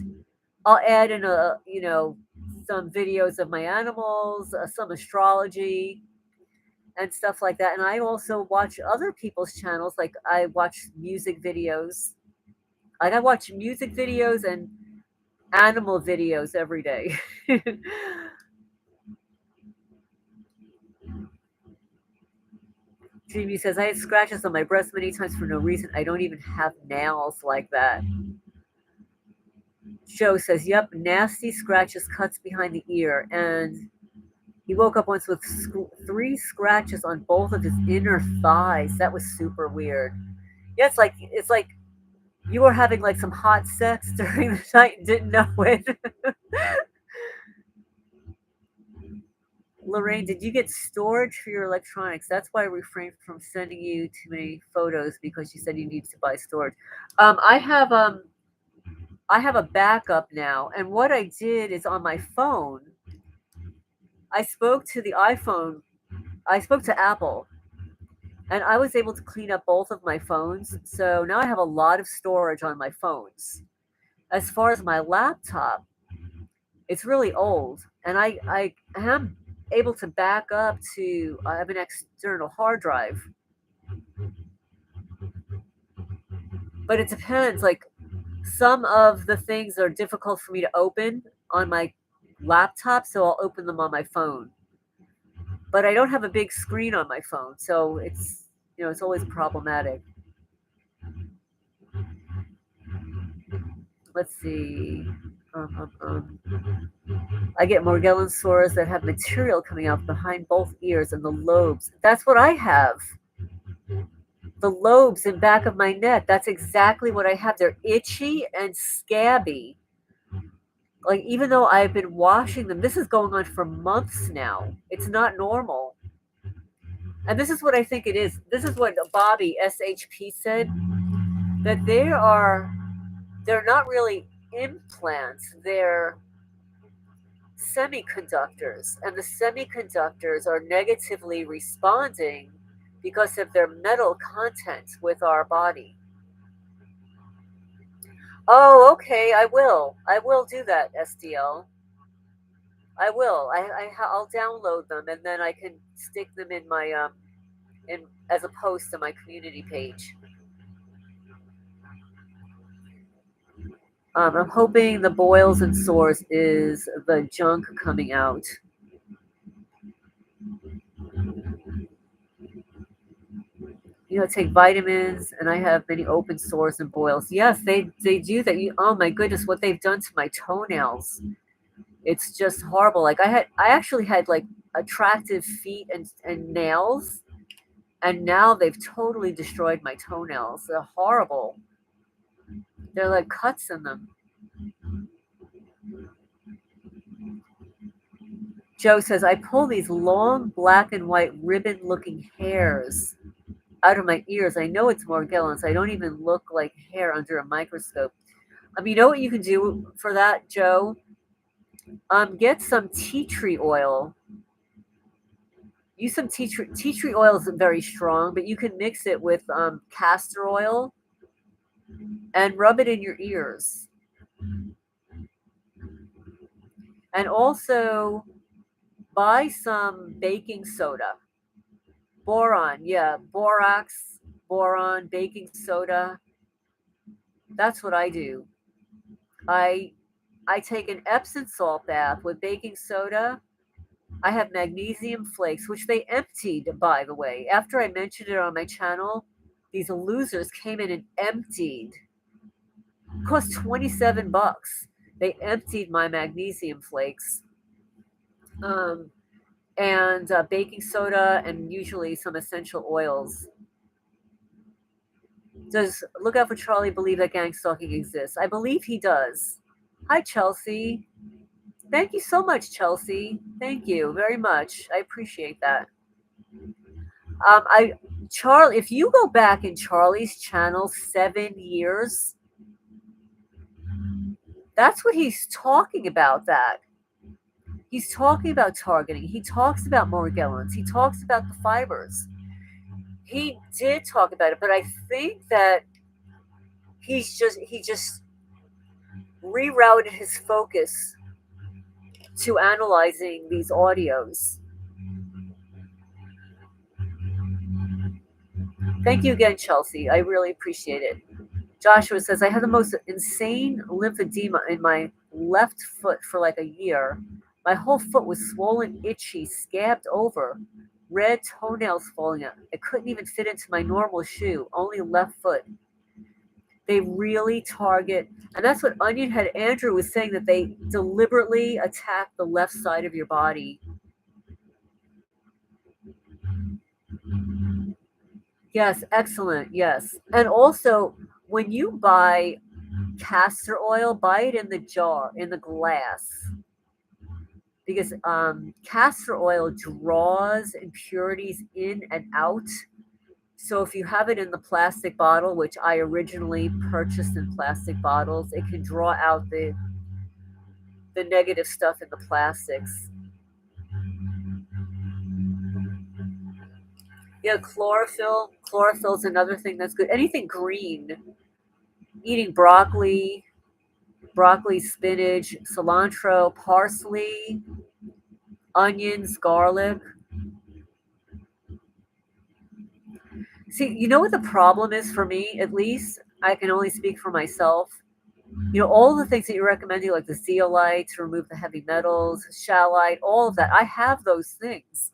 I'll add in some videos of my animals, some astrology. and stuff like that. And I also watch other people's channels. Like I watch music videos. Like I watch music videos and animal videos every day. Dreamy says, I had scratches on my breast many times for no reason. I don't even have nails like that. Joe says, yep, nasty scratches, cuts behind the ear. And he woke up once with 3 scratches on both of his inner thighs. That was super weird. Yeah, it's like you were having like some hot sex during the night and didn't know it. Lorraine, did you get storage for your electronics? That's why I refrained from sending you too many photos, because you said you need to buy storage. I have a backup now, and what I did is on my phone, I spoke to the iPhone. I spoke to Apple, and I was able to clean up both of my phones. So now I have a lot of storage on my phones. As far as my laptop, it's really old, and I am able to back up to, I have an external hard drive, but it depends. Like some of the things are difficult for me to open on my laptop, so I'll open them on my phone. But I don't have a big screen on my phone, so it's always problematic. Let's see. I get Morgellons sores that have material coming out behind both ears and the lobes. That's what I have. The lobes in back of my neck. That's exactly what I have. They're itchy and scabby. Like, even though I've been washing them, this is going on for months now. It's not normal. And this is what I think it is. This is what Bobby SHP said, that they're not really implants, they're semiconductors, and the semiconductors are negatively responding because of their metal content with our body. Oh, okay, I will do that, SDL. I will. I'll download them, and then I can stick them in my in as a post on my community page. I'm hoping the boils and sores is the junk coming out. Take vitamins, and I have many open sores and boils. Yes, they do that. Oh my goodness, what they've done to my toenails. It's just horrible. Like I actually had like attractive feet and nails, and now they've totally destroyed my toenails. They're horrible. They're like cuts in them. Joe says, I pull these long black and white ribbon looking hairs out of my ears. I know it's Morgellons. I don't even look like hair under a microscope. You know what you can do for that, Joe? Get some tea tree oil. Use some tea tree. Tea tree oil is very strong, but you can mix it with castor oil and rub it in your ears. And also buy some baking soda. Boron, yeah, borax, boron, baking soda. That's what I do. I take an Epsom salt bath with baking soda. I have magnesium flakes, which they emptied, by the way. After I mentioned it on my channel, these losers came in and emptied. It cost $27. They emptied my magnesium flakes. And baking soda, and usually some essential oils. Does Look Out for Charlie believe that gang stalking exists? I believe he does. Hi, Chelsea. Thank you so much, Chelsea. Thank you very much. I appreciate that. Charlie, if you go back in Charlie's channel 7 years, that's what he's talking about. He's talking about targeting. He talks about Morgellons. He talks about the fibers. He did talk about it, but I think that he just rerouted his focus to analyzing these audios. Thank you again, Chelsea. I really appreciate it. Joshua says, I had the most insane lymphedema in my left foot for like a year. My whole foot was swollen, itchy, scabbed over, red toenails falling out. I couldn't even fit into my normal shoe, only left foot. They really target, and that's what Onion Head Andrew was saying, that they deliberately attack the left side of your body. Yes, excellent. Yes. And also, when you buy castor oil, buy it in the jar, in the glass, because castor oil draws impurities in and out. So if you have it in the plastic bottle, which I originally purchased in plastic bottles, it can draw out the negative stuff in the plastics. Yeah, chlorophyll. Chlorophyll is another thing that's good. Anything green. Eating broccoli, spinach, cilantro, parsley, onions, garlic. See, you know what the problem is for me, at least? I can only speak for myself. You know, all the things that you're recommending, like the zeolite to remove the heavy metals, shallite, all of that, I have those things.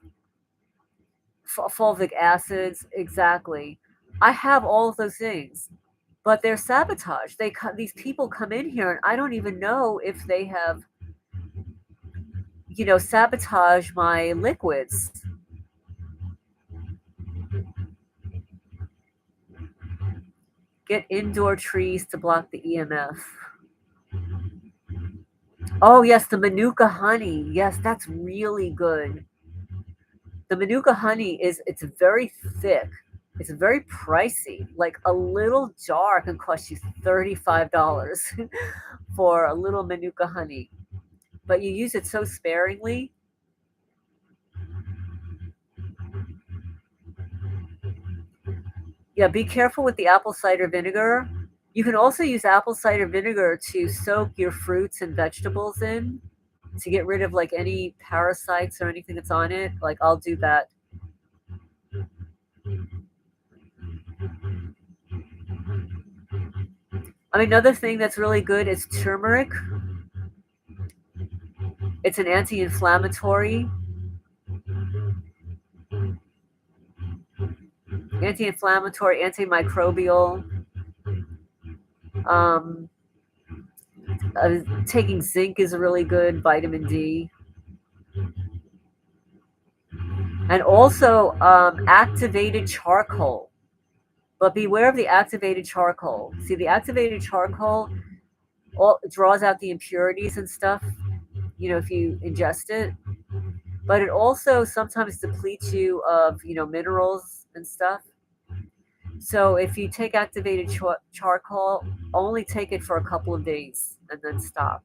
Fulvic acids, exactly. I have all of those things, but they're sabotaged. These people come in here, and I don't even know if they have, sabotage my liquids. Get indoor trees to block the EMF. Oh, yes, the Manuka honey. Yes, that's really good. The Manuka honey it's very thick. It's very pricey. Like a little jar can cost you $35 for a little Manuka honey. But you use it so sparingly. Yeah, be careful with the apple cider vinegar. You can also use apple cider vinegar to soak your fruits and vegetables in to get rid of like any parasites or anything that's on it. Like I'll do that. Another thing that's really good is turmeric. It's an anti-inflammatory. Anti-inflammatory, antimicrobial. Taking zinc is really good, vitamin D. And also activated charcoal. But beware of the activated charcoal. See, the activated charcoal draws out the impurities and stuff, if you ingest it. But it also sometimes depletes you of, minerals and stuff. So if you take activated charcoal, only take it for a couple of days and then stop.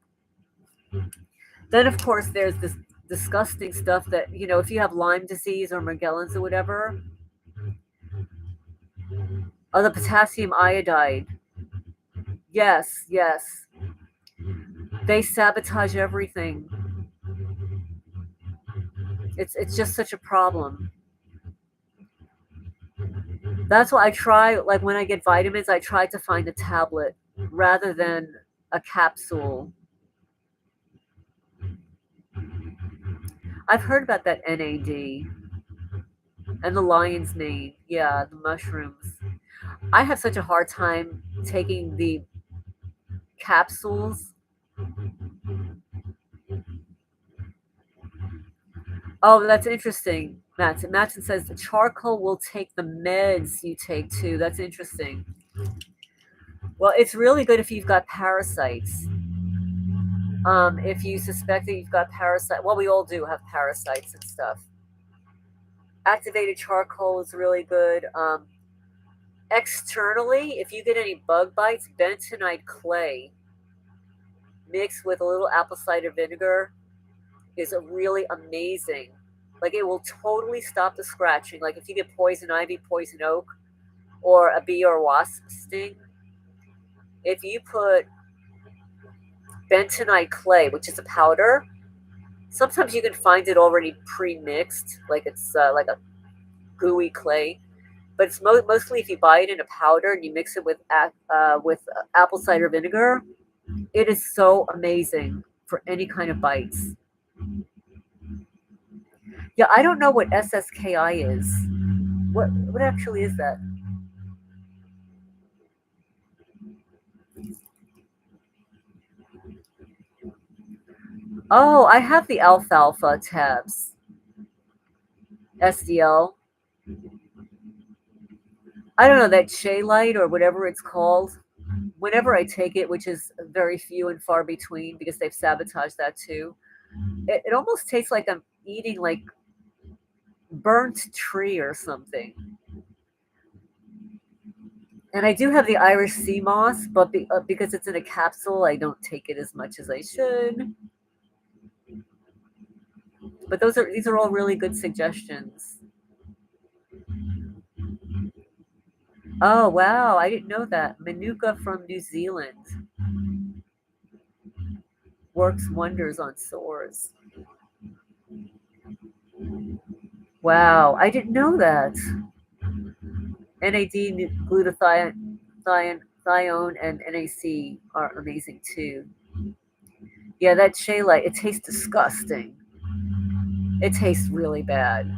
Then, of course, there's this disgusting stuff that, if you have Lyme disease or Morgellons or whatever, the potassium iodide. Yes, yes. They sabotage everything. It's just such a problem. That's why I try, like when I get vitamins, I try to find a tablet rather than a capsule. I've heard about that NAD and the lion's mane. Yeah, the mushrooms. I have such a hard time taking the capsules. Oh, that's interesting. Matson says the charcoal will take the meds you take too. That's interesting. Well, it's really good if you've got parasites. If you suspect that you've got parasites, well, we all do have parasites and stuff. Activated charcoal is really good. Externally, if you get any bug bites, bentonite clay mixed with a little apple cider vinegar is really amazing. Like it will totally stop the scratching. Like if you get poison ivy, poison oak, or a bee or wasp sting, if you put bentonite clay, which is a powder, sometimes you can find it already pre-mixed, like it's like a gooey clay. but it's mostly if you buy it in a powder and you mix it with apple cider vinegar. It is so amazing for any kind of bites. Yeah, I don't know what SSKI is. What actually is that? Oh, I have the alfalfa tabs. SDL. I don't know, that Shea Light or whatever it's called. Whenever I take it, which is very few and far between because they've sabotaged that too, it almost tastes like I'm eating like burnt tree or something. And I do have the Irish sea moss, but because it's in a capsule, I don't take it as much as I should. But these are all really good suggestions. Oh wow, I didn't know that. Manuka from New Zealand works wonders on sores. Wow, I didn't know that. NAD, glutathione, thione, and NAC are amazing too. Yeah, that Shea Light, it tastes disgusting. It tastes really bad.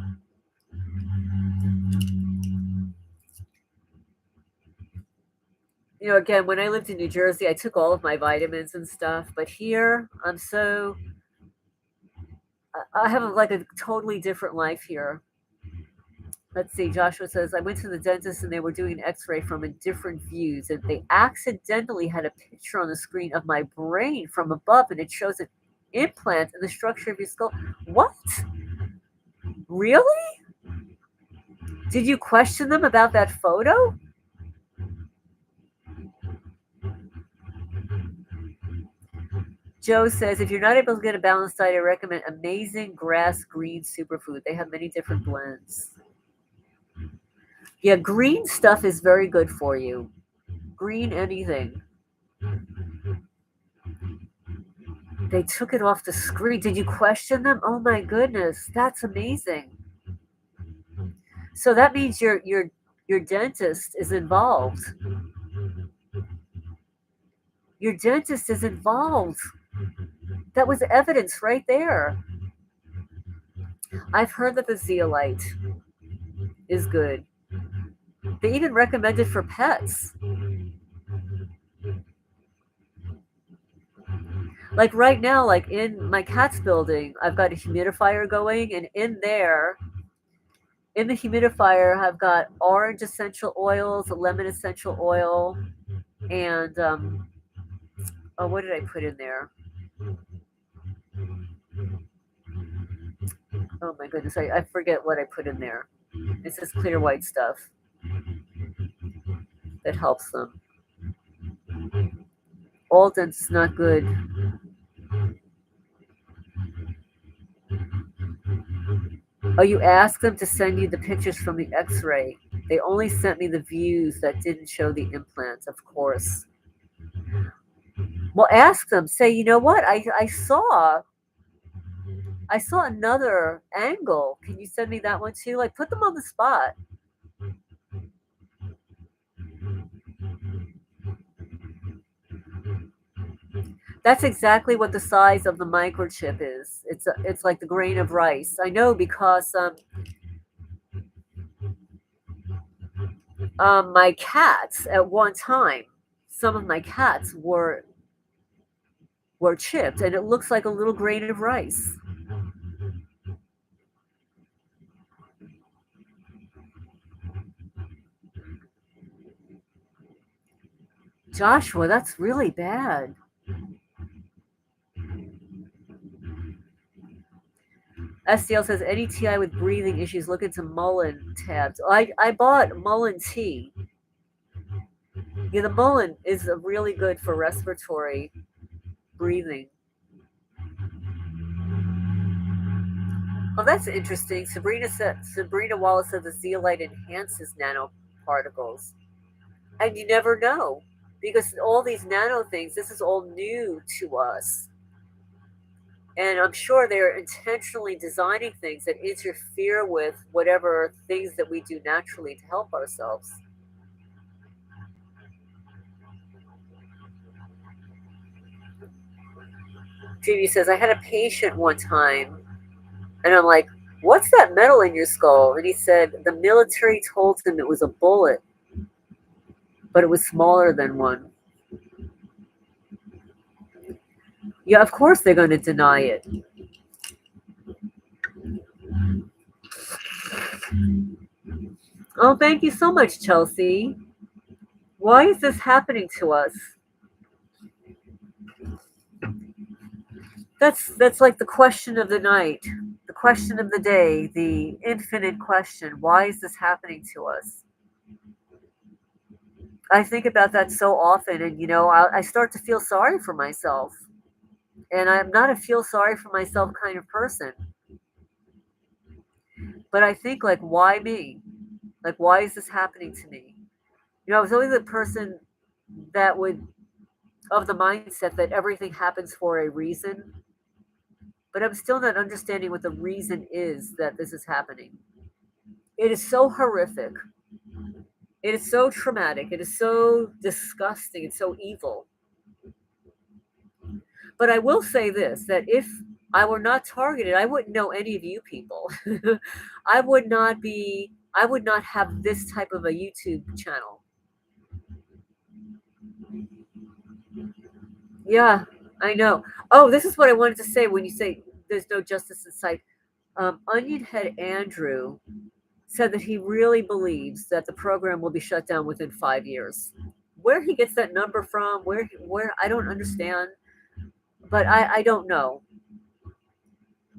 You know, again, when I lived in New Jersey, I took all of my vitamins and stuff, but here I have like a totally different life here. Let's see, Joshua says, I went to the dentist and they were doing an x ray from a different views, and they accidentally had a picture on the screen of my brain from above, and it shows an implant in the structure of your skull. What? Really? Did you question them about that photo? Joe says, if you're not able to get a balanced diet, I recommend Amazing Grass Green Superfood. They have many different blends. Yeah, green stuff is very good for you. Green anything. They took it off the screen. Did you question them? Oh my goodness, that's amazing. So that means your dentist is involved. Your dentist is involved. That was evidence right there. I've heard that the zeolite is good. They even recommend it for pets. Like right now, like in my cat's building, I've got a humidifier going, and in there, in the humidifier, I've got orange essential oils, lemon essential oil, and oh, what did I put in there? Oh my goodness, I forget what I put in there. It's this clear white stuff that helps them. All dent's not good. Oh, you asked them to send you the pictures from the x-ray. They only sent me the views that didn't show the implants, of course. Well, ask them. Say, you know what? I saw another angle. Can you send me that one too? Like, put them on the spot. That's exactly what the size of the microchip is. It's like the grain of rice. I know because my cats at one time, some of my cats were chipped, and it looks like a little grain of rice. Joshua, that's really bad. SDL says, any TI with breathing issues, look into mullein tabs. I bought mullein tea. Yeah, the mullein is really good for respiratory breathing. Oh, that's interesting. Sabrina Wallace said the zeolite enhances nanoparticles. And you never know. Because all these nano things, this is all new to us. And I'm sure they're intentionally designing things that interfere with whatever things that we do naturally to help ourselves. Phoebe says, I had a patient one time, and I'm like, what's that metal in your skull? And he said, the military told him it was a bullet, but it was smaller than one. Yeah, of course they're going to deny it. Oh, thank you so much, Chelsea. Why is this happening to us? That's like the question of the night, the question of the day, the infinite question. Why is this happening to us? I think about that so often, and I start to feel sorry for myself. And I'm not a feel sorry for myself kind of person. But I think, like, why me? Like, why is this happening to me? I was always a person that would, of the mindset that everything happens for a reason. But I'm still not understanding what the reason is that this is happening. It is so horrific. It is so traumatic. It is so disgusting. It's so evil. But I will say this, that if I were not targeted, I wouldn't know any of you people. I would not have this type of a YouTube channel. Yeah, I know. Oh, this is what I wanted to say when you say there's no justice in sight. Onion Head Andrew said that he really believes that the program will be shut down within 5 years. Where he gets that number from, where I don't understand, but I don't know.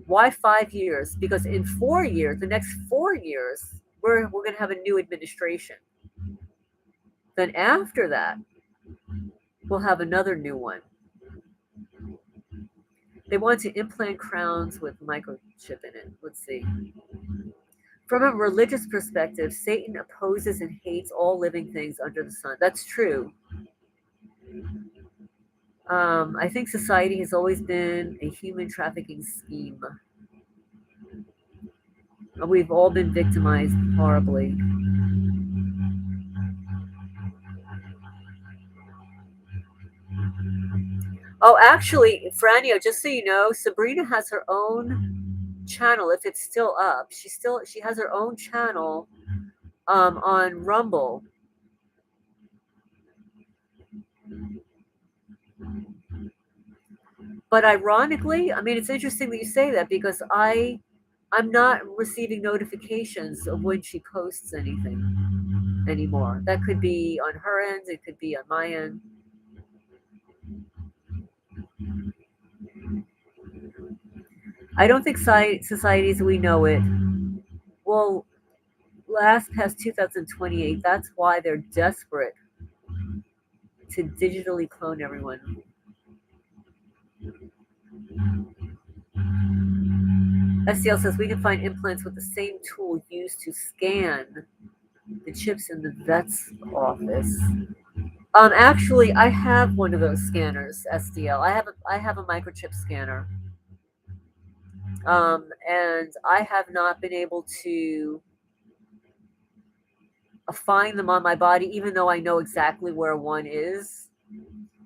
Why 5 years? Because in 4 years, the next 4 years, we're going to have a new administration. Then after that, we'll have another new one. They want to implant crowns with microchip in it. Let's see. From a religious perspective, Satan opposes and hates all living things under the sun. That's true. I think society has always been a human trafficking scheme. We've all been victimized horribly. Oh, actually, Franio, just so you know, Sabrina has her own channel. If it's still up, she has her own channel on Rumble. But ironically, I mean, it's interesting that you say that because I'm not receiving notifications of when she posts anything anymore. That could be on her end, it could be on my end. I don't think society as we know it will last past 2028. That's why they're desperate to digitally clone everyone. SCL says we can find implants with the same tool used to scan the chips in the vet's office. Actually, I have one of those scanners, SDL. I have a microchip scanner, and I have not been able to find them on my body, even though I know exactly where one is.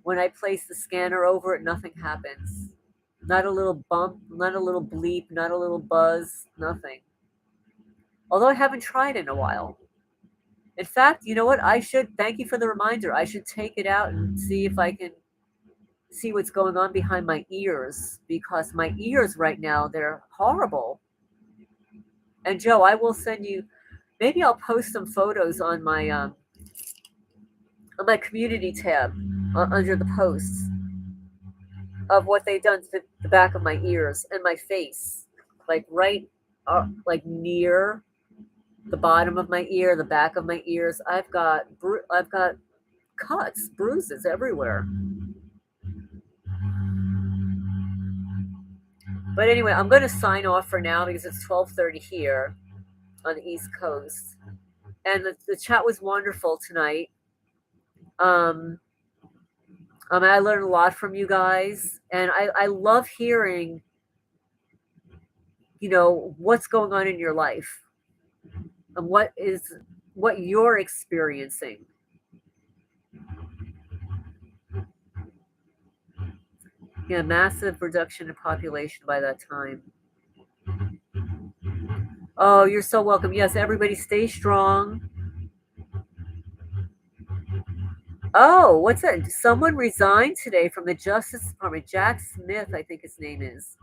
When I place the scanner over it, nothing happens. Not a little bump, not a little bleep, not a little buzz, nothing. Although I haven't tried in a while. In fact, you know what? Thank you for the reminder. I should take it out and see if I can see what's going on behind my ears, because my ears right now, they're horrible. And Joe, I will send you, maybe I'll post some photos on my community tab under the posts of what they've done to the back of my ears and my face, like right like near the bottom of my ear, the back of my ears. I've got cuts, bruises everywhere. But anyway, I'm going to sign off for now because it's 12:30 here on the East Coast, and the chat was wonderful tonight. I learned a lot from you guys, and I love hearing what's going on in your life and what you're experiencing. Yeah, massive reduction in population by that time. Oh, you're so welcome. Yes, everybody stay strong. Oh, what's that? Someone resigned today from the Justice Department. Jack Smith, I think his name is.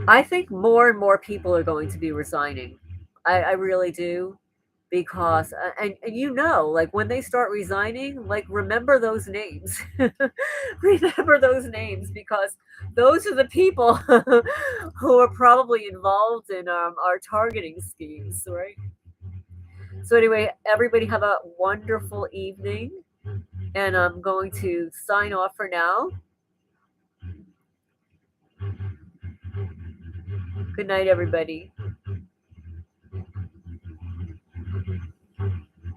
I think more and more people are going to be resigning. I really do. Because, and like when they start resigning, like remember those names. Remember those names because those are the people who are probably involved in our targeting schemes, right? So, anyway, everybody have a wonderful evening. And I'm going to sign off for now. Good night, everybody.